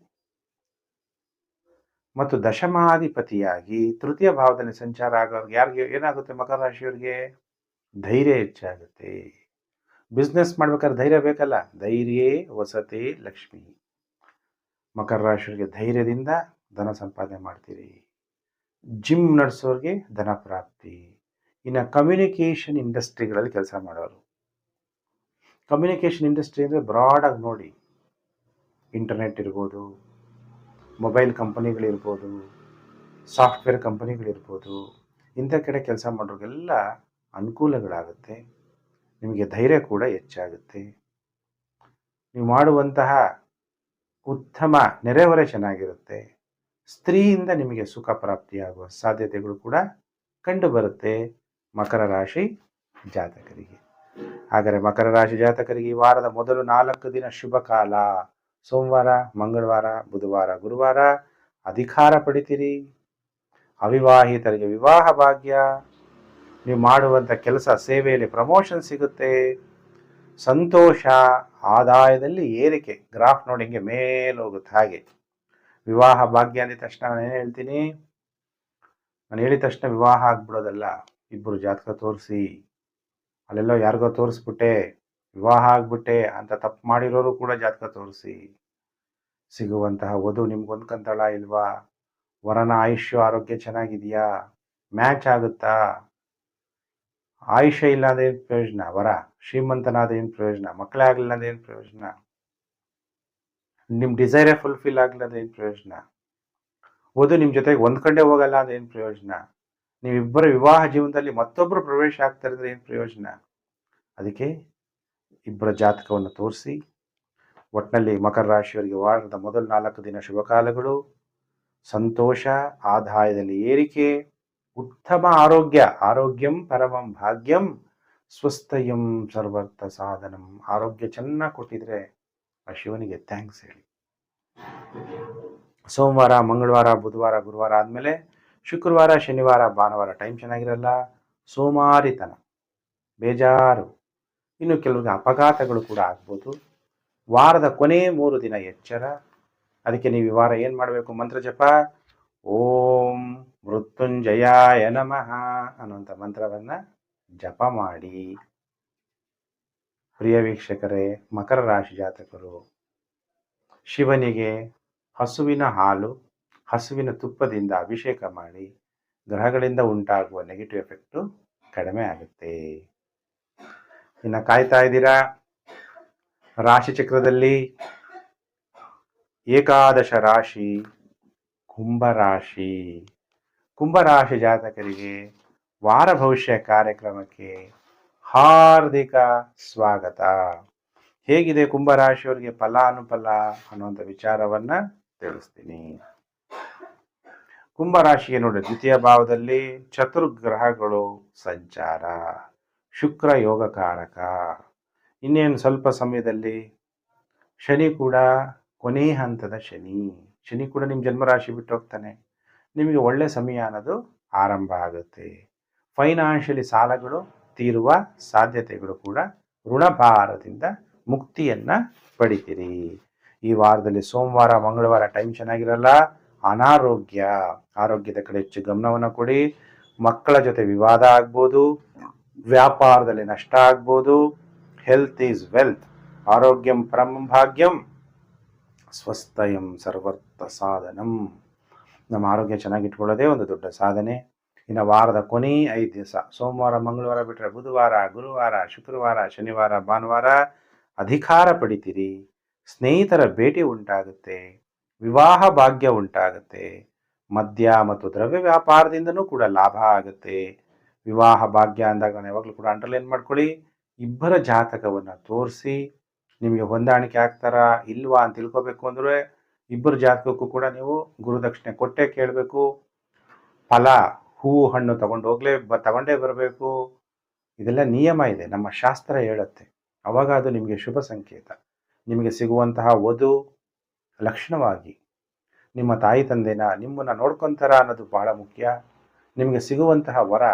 A: ಮತ್ತು ದಶಮಾಧಿಪತಿಯಾಗಿ ತೃತೀಯ ಭಾವದಲ್ಲಿ ಸಂಚಾರ ಆಗೋರಿಗೆ ಯಾರಿಗೆ ಏನಾಗುತ್ತೆ? ಮಕರ ರಾಶಿಯವರಿಗೆ ಧೈರ್ಯ ಹೆಚ್ಚಾಗುತ್ತೆ. ಬಿಸ್ನೆಸ್ ಮಾಡ್ಬೇಕಾದ್ರೆ ಧೈರ್ಯ ಬೇಕಲ್ಲ, ಧೈರ್ಯೇ ವಸತೆ ಲಕ್ಷ್ಮಿ. ಮಕರ ರಾಶಿಯವರಿಗೆ ಧೈರ್ಯದಿಂದ ಧನ ಸಂಪಾದನೆ ಮಾಡ್ತೀರಿ. ಜಿಮ್ ನಡೆಸೋರಿಗೆ ಧನ ಪ್ರಾಪ್ತಿ. ಇನ್ನು ಕಮ್ಯುನಿಕೇಷನ್ ಇಂಡಸ್ಟ್ರಿಗಳಲ್ಲಿ ಕೆಲಸ ಮಾಡೋರು, ಕಮ್ಯುನಿಕೇಷನ್ ಇಂಡಸ್ಟ್ರಿ ಅಂದರೆ ಬ್ರಾಡಾಗಿ ನೋಡಿ, ಇಂಟರ್ನೆಟ್ ಇರ್ಬೋದು, ಮೊಬೈಲ್ ಕಂಪನಿಗಳಿರ್ಬೋದು, ಸಾಫ್ಟ್ವೇರ್ ಕಂಪನಿಗಳಿರ್ಬೋದು, ಇಂಥ ಕಡೆ ಕೆಲಸ ಮಾಡೋರಿಗೆಲ್ಲ ಅನುಕೂಲಗಳಾಗುತ್ತೆ. ನಿಮಗೆ ಧೈರ್ಯ ಕೂಡ ಹೆಚ್ಚಾಗುತ್ತೆ. ನೀವು ಮಾಡುವಂತಹ ಉತ್ತಮ ನೆರೆಹೊರೆ ಚೆನ್ನಾಗಿರುತ್ತೆ. ಸ್ತ್ರೀಯಿಂದ ನಿಮಗೆ ಸುಖ ಪ್ರಾಪ್ತಿಯಾಗುವ ಸಾಧ್ಯತೆಗಳು ಕೂಡ ಕಂಡು ಬರುತ್ತೆ ಮಕರ ರಾಶಿ ಜಾತಕರಿಗೆ. ಹಾಗಾದರೆ ಮಕರ ರಾಶಿ ಜಾತಕರಿಗೆ ಈ ವಾರದ ಮೊದಲು 4 ದಿನ ಶುಭ ಕಾಲ. ಸೋಮವಾರ, ಮಂಗಳವಾರ, ಬುಧವಾರ, ಗುರುವಾರ ಅಧಿಕಾರ ಪಡಿತೀರಿ. ಅವಿವಾಹಿತರಿಗೆ ವಿವಾಹ ಭಾಗ್ಯ. ನೀವು ಮಾಡುವಂಥ ಕೆಲಸ ಸೇವೆಯಲ್ಲಿ ಪ್ರಮೋಷನ್ ಸಿಗುತ್ತೆ. ಸಂತೋಷ, ಆದಾಯದಲ್ಲಿ ಏರಿಕೆ. ಗ್ರಾಫ್ ನೋಡಿ ಹಿಂಗೆ ಮೇಲೆ ಹೋಗುತ್ತೆ. ಹಾಗೆ ವಿವಾಹ ಭಾಗ್ಯ ಅಂದಿದ ತಕ್ಷಣ ನಾನು ಏನು ಹೇಳ್ತೀನಿ, ನಾನು ಹೇಳಿದ ತಕ್ಷಣ ವಿವಾಹ ಆಗ್ಬಿಡೋದಲ್ಲ. ಇಬ್ಬರು ಜಾತಕ ತೋರಿಸಿ, ಅಲ್ಲೆಲ್ಲೋ ಯಾರಿಗೋ ತೋರಿಸ್ಬಿಟ್ಟೆ ವಿವಾಹ ಆಗ್ಬಿಟ್ಟೆ ಅಂತ ತಪ್ಪು ಮಾಡಿರೋರು ಕೂಡ ಜಾತಕ ತೋರಿಸಿ. ಸಿಗುವಂತಹ ವಧು ನಿಮ್ಗೆ ಹೊಂದ್ಕೊಂತಾಳ ಇಲ್ವಾ, ವರನ ಆಯುಷ್ಯ ಆರೋಗ್ಯ ಚೆನ್ನಾಗಿದೆಯಾ, ಮ್ಯಾಚ್ ಆಗುತ್ತಾ, ಆಯುಷ್ಯ ಇಲ್ಲ ಅಂದ್ರೆ ಏನು ಪ್ರಯೋಜನ, ವರ ಶ್ರೀಮಂತನಾದ ಏನು ಪ್ರಯೋಜನ, ಮಕ್ಕಳೇ ಆಗಲಿಲ್ಲ ಅಂದ್ರೆ ಏನು ಪ್ರಯೋಜನ, ನಿಮ್ಮ ಡಿಸೈರೇ ಫುಲ್ಫಿಲ್ ಆಗಲಿಲ್ಲ ಅಂದ್ರೆ ಏನು ಪ್ರಯೋಜನ, ವಧು ನಿಮ್ಮ ಜೊತೆಗೆ ಹೊಂದ್ಕೊಂಡೇ ಹೋಗಲ್ಲ ಅಂದ್ರೆ ಏನು ಪ್ರಯೋಜನ, ನೀವಿಬ್ಬರ ವಿವಾಹ ಜೀವನದಲ್ಲಿ ಮತ್ತೊಬ್ಬರು ಪ್ರವೇಶ ಆಗ್ತಾರೆ ಅಂದ್ರೆ ಏನು ಪ್ರಯೋಜನ. ಅದಕ್ಕೆ ಇಬ್ಬರ ಜಾತಕವನ್ನು ತೋರಿಸಿ. ಒಟ್ಟಿನಲ್ಲಿ ಮಕರ ರಾಶಿಯವರಿಗೆ ವಾರದ ಮೊದಲು 4 ದಿನ ಶುಭ ಕಾಲಗಳು. ಸಂತೋಷ, ಆದಾಯದಲ್ಲಿ ಏರಿಕೆ, ಉತ್ತಮ ಆರೋಗ್ಯ. ಆರೋಗ್ಯಂ ಪರಮಂ ಭಾಗ್ಯಂ, ಸ್ವಸ್ಥಯಂ ಸರ್ವರ್ಥ ಸಾಧನಂ. ಆರೋಗ್ಯ ಚೆನ್ನಾಗಿ ಕೊಟ್ಟಿದ್ರೆ ಆ ಶಿವನಿಗೆ ಥ್ಯಾಂಕ್ಸ್ ಹೇಳಿ. ಸೋಮವಾರ, ಮಂಗಳವಾರ, ಬುಧವಾರ, ಗುರುವಾರ ಆದಮೇಲೆ ಶುಕ್ರವಾರ, ಶನಿವಾರ, ಭಾನುವಾರ ಟೈಮ್ ಚೆನ್ನಾಗಿರಲ್ಲ. ಸೋಮಾರಿತನ, ಬೇಜಾರು, ಇನ್ನು ಕೆಲವ್ರಿಗೆ ಅಪಘಾತಗಳು ಕೂಡ ಆಗ್ಬೋದು. ವಾರದ ಕೊನೆ 3 ದಿನ ಎಚ್ಚರ. ಅದಕ್ಕೆ ನೀವು ಈ ವಾರ ಏನು ಮಾಡಬೇಕು, ಮಂತ್ರ ಜಪ. ಓಂ ಮೃತ್ಯುಂಜಯಾಯ ನಮಃ ಅನ್ನುವಂಥ ಮಂತ್ರವನ್ನು ಜಪ ಮಾಡಿ. ಪ್ರಿಯ ವೀಕ್ಷಕರೇ, ಮಕರ ರಾಶಿ ಜಾತಕರು ಶಿವನಿಗೆ ಹಸುವಿನ ಹಾಲು, ಹಸುವಿನ ತುಪ್ಪದಿಂದ ಅಭಿಷೇಕ ಮಾಡಿ. ಗ್ರಹಗಳಿಂದ ಉಂಟಾಗುವ ನೆಗೆಟಿವ್ ಎಫೆಕ್ಟು ಕಡಿಮೆ ಆಗುತ್ತೆ. ಇನ್ನು ಕಾಯ್ತಾ ಇದ್ದೀರಾ, ರಾಶಿ ಚಕ್ರದಲ್ಲಿ ಏಕಾದಶ ರಾಶಿ ಕುಂಭರಾಶಿ. ಕುಂಭರಾಶಿ ಜಾತಕರಿಗೆ ವಾರ ಭವಿಷ್ಯ ಕಾರ್ಯಕ್ರಮಕ್ಕೆ ಹಾರ್ದಿಕ ಸ್ವಾಗತ. ಹೇಗಿದೆ ಕುಂಭರಾಶಿಯವರಿಗೆ ಫಲಾನುಫಲ ಅನ್ನುವಂಥ ವಿಚಾರವನ್ನು ತಿಳಿಸ್ತೀನಿ. ಕುಂಭರಾಶಿಗೆ ನೋಡಿ, ದ್ವಿತೀಯ ಭಾವದಲ್ಲಿ ಚತುರ್ಗ್ರಹಗಳು ಸಂಚಾರ. ಶುಕ್ರ ಯೋಗಕಾರಕ. ಇನ್ನೇನು ಸ್ವಲ್ಪ ಸಮಯದಲ್ಲಿ ಶನಿ ಕೂಡ ಕೊನೆ ಹಂತದ ಶನಿ ಕೂಡ ನಿಮ್ಮ ಜನ್ಮರಾಶಿ ಬಿಟ್ಟು ಹೋಗ್ತಾನೆ. ನಿಮಗೆ ಒಳ್ಳೆ ಸಮಯ ಅನ್ನೋದು ಆರಂಭ ಆಗುತ್ತೆ. ಫೈನಾನ್ಷಿಯಲಿ ಸಾಲಗಳು ತೀರುವ ಸಾಧ್ಯತೆಗಳು ಕೂಡ, ಋಣಭಾರದಿಂದ ಮುಕ್ತಿಯನ್ನು ಪಡಿತೀರಿ. ಈ ವಾರದಲ್ಲಿ ಸೋಮವಾರ, ಮಂಗಳವಾರ ಟೈಮ್ ಚೆನ್ನಾಗಿರಲ್ಲ. ಅನಾರೋಗ್ಯ, ಆರೋಗ್ಯದ ಕಡೆ ಹೆಚ್ಚು ಗಮನವನ್ನು ಕೊಡಿ. ಮಕ್ಕಳ ಜೊತೆ ವಿವಾದ ಆಗ್ಬೋದು, ವ್ಯಾಪಾರದಲ್ಲಿ ನಷ್ಟ ಆಗ್ಬೋದು. Health is wealth. ಆರೋಗ್ಯಂ ಪರಮಂ ಭಾಗ್ಯಂ, ಸ್ವಸ್ಥಯಂ ಸರ್ವರ್ಥ ಸಾಧನಂ. ನಮ್ಮ ಆರೋಗ್ಯ ಚೆನ್ನಾಗಿಟ್ಕೊಳ್ಳೋದೇ ಒಂದು ದೊಡ್ಡ ಸಾಧನೆ. ಇನ್ನು ವಾರದ ಕೊನೆ 5 ದಿವಸ, ಸೋಮವಾರ, ಮಂಗಳವಾರ ಬಿಟ್ಟರೆ ಬುಧವಾರ, ಗುರುವಾರ, ಶುಕ್ರವಾರ, ಶನಿವಾರ, ಭಾನುವಾರ ಅಧಿಕಾರ ಪಡಿತೀರಿ. ಸ್ನೇಹಿತರ ಭೇಟಿ ಉಂಟಾಗುತ್ತೆ. ವಿವಾಹ ಭಾಗ್ಯ ಉಂಟಾಗುತ್ತೆ. ಮದ್ಯ ಮತ್ತು ದ್ರವ್ಯ ವ್ಯಾಪಾರದಿಂದನೂ ಕೂಡ ಲಾಭ ಆಗುತ್ತೆ. ವಿವಾಹ ಭಾಗ್ಯ ಅಂದಾಗ ನಾನು ಯಾವಾಗಲೂ ಕೂಡ ಅಂಡರ್ಲೈನ್ ಮಾಡ್ಕೊಳ್ಳಿ, ಇಬ್ಬರ ಜಾತಕವನ್ನು ತೋರಿಸಿ. ನಿಮಗೆ ಹೊಂದಾಣಿಕೆ ಆಗ್ತಾರಾ ಇಲ್ವಾ ಅಂತ ತಿಳ್ಕೊಬೇಕು ಅಂದರೆ ಇಬ್ಬರು ಜಾತಕಕ್ಕೂ ಕೂಡ ನೀವು ಗುರುದಕ್ಷಿಣೆ ಕೊಟ್ಟೇ ಕೇಳಬೇಕು. ಫಲ, ಹೂವು ಹಣ್ಣು ತಗೊಂಡೇ ಬರಬೇಕು. ಇದೆಲ್ಲ ನಿಯಮ ಇದೆ, ನಮ್ಮ ಶಾಸ್ತ್ರ ಹೇಳುತ್ತೆ. ಅವಾಗ ಅದು ನಿಮಗೆ ಶುಭ ಸಂಕೇತ. ನಿಮಗೆ ಸಿಗುವಂತಹ ವಧು ಲಕ್ಷಣವಾಗಿ ನಿಮ್ಮ ತಾಯಿ ತಂದೆನ, ನಿಮ್ಮನ್ನು ನೋಡ್ಕೊತಾರ ಅನ್ನೋದು ಬಹಳ ಮುಖ್ಯ. ನಿಮಗೆ ಸಿಗುವಂತಹ ವರ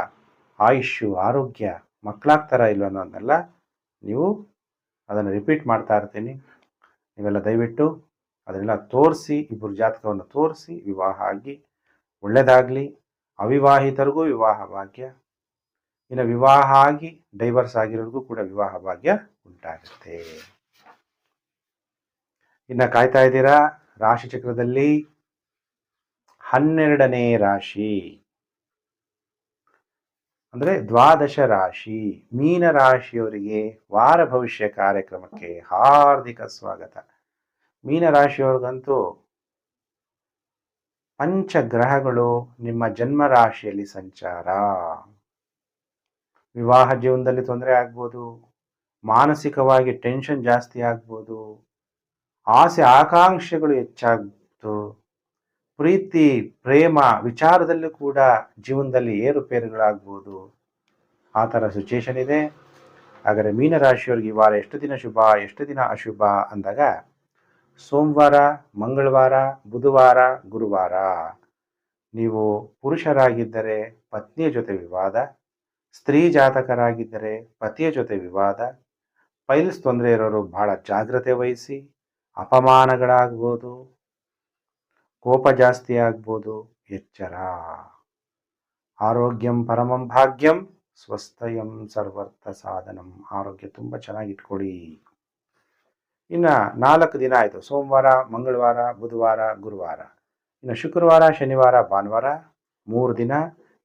A: ಆಯುಷ್ಯು, ಆರೋಗ್ಯ, ಮಕ್ಕಳಾಗ್ತಾರ ಇಲ್ಲ ಅನ್ನೋದನ್ನೆಲ್ಲ ನೀವು ಅದನ್ನು ರಿಪೀಟ್ ಮಾಡ್ತಾ ಇರ್ತೀನಿ. ನೀವೆಲ್ಲ ದಯವಿಟ್ಟು ಅದನ್ನೆಲ್ಲ ತೋರಿಸಿ, ಇಬ್ಬರು ಜಾತಕವನ್ನು ತೋರಿಸಿ ವಿವಾಹ ಆಗಿ ಒಳ್ಳೆಯದಾಗಲಿ. ಅವಿವಾಹಿತರಿಗೂ ವಿವಾಹ ಭಾಗ್ಯ, ಇನ್ನು ವಿವಾಹ ಆಗಿ ಡೈವರ್ಸ್ ಆಗಿರೋರಿಗೂ ಕೂಡ ವಿವಾಹ ಭಾಗ್ಯ ಉಂಟಾಗುತ್ತೆ. ಇನ್ನು ಕಾಯ್ತಾ ಇದ್ದೀರಾ, ರಾಶಿ ಚಕ್ರದಲ್ಲಿ 12ನೇ ರಾಶಿ ಅಂದರೆ ದ್ವಾದಶ ರಾಶಿ ಮೀನ ರಾಶಿಯವರಿಗೆ ವಾರ ಭವಿಷ್ಯ ಕಾರ್ಯಕ್ರಮಕ್ಕೆ ಹಾರ್ದಿಕ ಸ್ವಾಗತ. ಮೀನರಾಶಿಯವ್ರಿಗಂತೂ ಪಂಚಗ್ರಹಗಳು ನಿಮ್ಮ ಜನ್ಮ ರಾಶಿಯಲ್ಲಿ ಸಂಚಾರ. ವಿವಾಹ ಜೀವನದಲ್ಲಿ ತೊಂದರೆ ಆಗ್ಬೋದು, ಮಾನಸಿಕವಾಗಿ ಟೆನ್ಷನ್ ಜಾಸ್ತಿ ಆಗ್ಬೋದು, ಆಸೆ ಆಕಾಂಕ್ಷೆಗಳು ಹೆಚ್ಚಾಗ್ಬೋದು, ಪ್ರೀತಿ ಪ್ರೇಮ ವಿಚಾರದಲ್ಲೂ ಕೂಡ ಜೀವನದಲ್ಲಿ ಏರುಪೇರುಗಳಾಗ್ಬೋದು. ಆ ಥರ ಸಿಚುಯೇಷನ್ ಇದೆ. ಹಾಗಾದರೆ ಮೀನರಾಶಿಯವರಿಗೆ ಈ ವಾರ ಎಷ್ಟು ದಿನ ಶುಭ, ಎಷ್ಟು ದಿನ ಅಶುಭ ಅಂದಾಗ, ಸೋಮವಾರ, ಮಂಗಳವಾರ, ಬುಧವಾರ, ಗುರುವಾರ ನೀವು ಪುರುಷರಾಗಿದ್ದರೆ ಪತ್ನಿಯ ಜೊತೆ ವಿವಾದ, ಸ್ತ್ರೀ ಜಾತಕರಾಗಿದ್ದರೆ ಪತಿಯ ಜೊತೆ ವಿವಾದ, ಪೈಲ್ಸ್ ತೊಂದರೆ ಇರೋರು ಬಹಳ ಜಾಗ್ರತೆ ವಹಿಸಿ. ಅಪಮಾನಗಳಾಗ್ಬೋದು, ಕೋಪ ಜಾಸ್ತಿ ಆಗ್ಬೋದು, ಎಚ್ಚರ. ಆರೋಗ್ಯಂ ಪರಮಂ ಭಾಗ್ಯಂ, ಸ್ವಸ್ಥಯಂ ಸರ್ವರ್ಥ ಸಾಧನಂ. ಆರೋಗ್ಯ ತುಂಬ ಚೆನ್ನಾಗಿ ಇಟ್ಕೊಳ್ಳಿ. ಇನ್ನು 4 ದಿನ ಆಯಿತು, ಸೋಮವಾರ, ಮಂಗಳವಾರ, ಬುಧವಾರ, ಗುರುವಾರ. ಇನ್ನು ಶುಕ್ರವಾರ, ಶನಿವಾರ, ಭಾನುವಾರ 3 ದಿನ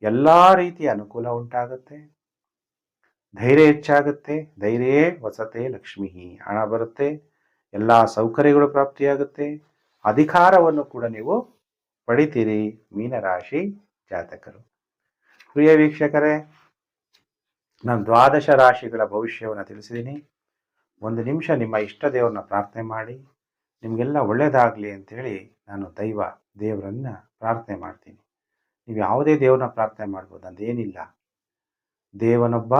A: ಎಲ್ಲ ರೀತಿಯ ಅನುಕೂಲ ಉಂಟಾಗುತ್ತೆ. ಧೈರ್ಯ ಹೆಚ್ಚಾಗುತ್ತೆ. ಧೈರ್ಯವೇ ವಸತೆ ಲಕ್ಷ್ಮೀ. ಹಣ ಬರುತ್ತೆ, ಎಲ್ಲ ಸೌಕರ್ಯಗಳು ಪ್ರಾಪ್ತಿಯಾಗುತ್ತೆ. ಅಧಿಕಾರವನ್ನು ಕೂಡ ನೀವು ಪಡಿತೀರಿ ಮೀನರಾಶಿ ಜಾತಕರು. ಪ್ರಿಯ ವೀಕ್ಷಕರೇ, ನಾನು 12 ರಾಶಿಗಳ ಭವಿಷ್ಯವನ್ನು ತಿಳಿಸಿದ್ದೀನಿ. 1 ನಿಮಿಷ ನಿಮ್ಮ ಇಷ್ಟ ದೇವರನ್ನ ಪ್ರಾರ್ಥನೆ ಮಾಡಿ, ನಿಮಗೆಲ್ಲ ಒಳ್ಳೆಯದಾಗಲಿ ಅಂಥೇಳಿ ನಾನು ದೇವರನ್ನು ಪ್ರಾರ್ಥನೆ ಮಾಡ್ತೀನಿ. ನೀವು ಯಾವುದೇ ದೇವರನ್ನ ಪ್ರಾರ್ಥನೆ ಮಾಡ್ಬೋದು, ಅದೇನಿಲ್ಲ. ದೇವನೊಬ್ಬ,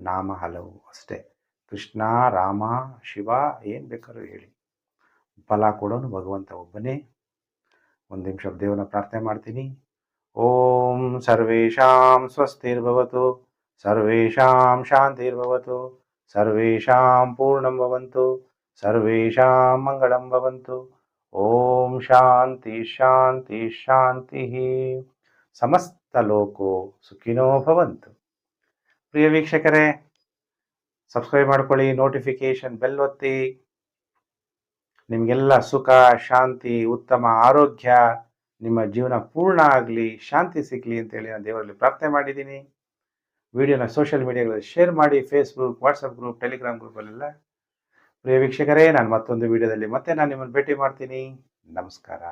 A: ನಾಮ ಹಲವು ಅಷ್ಟೇ. ಕೃಷ್ಣ, ರಾಮ, ಶಿವ ಏನು ಬೇಕಾದ್ರೂ ಹೇಳಿ, ಫಲ ಕೊಡೋನು ಭಗವಂತ ಒಬ್ಬನೇ. 1 ನಿಮಿಷ ದೇವರನ್ನ ಪ್ರಾರ್ಥನೆ ಮಾಡ್ತೀನಿ. ಓಂ ಸರ್ವೇಷಾಂ ಸ್ವಸ್ತಿರ್ಭವತು, ಸರ್ವೇಷಾಂ ಶಾಂತಿರ್ಭವತು, ಸರ್ವೇಷಾಂ ಪೂರ್ಣಂ ಭವಂತು, ಸರ್ವೇಷಾಂ ಮಂಗಳಂ ಭವಂತು. ಓಂ ಶಾಂತಿ ಶಾಂತಿ ಶಾಂತಿ. ಸಮಸ್ತ ಲೋಕೋ ಸುಖಿನೋ ಭವಂತು. ಪ್ರಿಯ ವೀಕ್ಷಕರೇ, ಸಬ್ಸ್ಕ್ರೈಬ್ ಮಾಡ್ಕೊಳ್ಳಿ, ನೋಟಿಫಿಕೇಶನ್ ಬೆಲ್ ಒತ್ತಿ. ನಿಮಗೆಲ್ಲ ಸುಖ, ಶಾಂತಿ, ಉತ್ತಮ ಆರೋಗ್ಯ, ನಿಮ್ಮ ಜೀವನ ಪೂರ್ಣ ಆಗಲಿ, ಶಾಂತಿ ಸಿಗಲಿ ಅಂತೇಳಿ ನಾನು ದೇವರಲ್ಲಿ ಪ್ರಾರ್ಥನೆ ಮಾಡಿದ್ದೀನಿ. ವಿಡಿಯೋನ ಸೋಷಿಯಲ್ ಮೀಡಿಯಾಗಳಲ್ಲಿ ಶೇರ್ ಮಾಡಿ, ಫೇಸ್ಬುಕ್, ವಾಟ್ಸಪ್ ಗ್ರೂಪ್, ಟೆಲಿಗ್ರಾಮ್ ಗ್ರೂಪಲ್ಲೆಲ್ಲ. ಪ್ರಿಯ ವೀಕ್ಷಕರೇ, ನಾನು ಮತ್ತೊಂದು ವಿಡಿಯೋದಲ್ಲಿ ಮತ್ತೆ ನಾನು ನಿಮ್ಮನ್ನು ಭೇಟಿ ಮಾಡ್ತೀನಿ. ನಮಸ್ಕಾರ.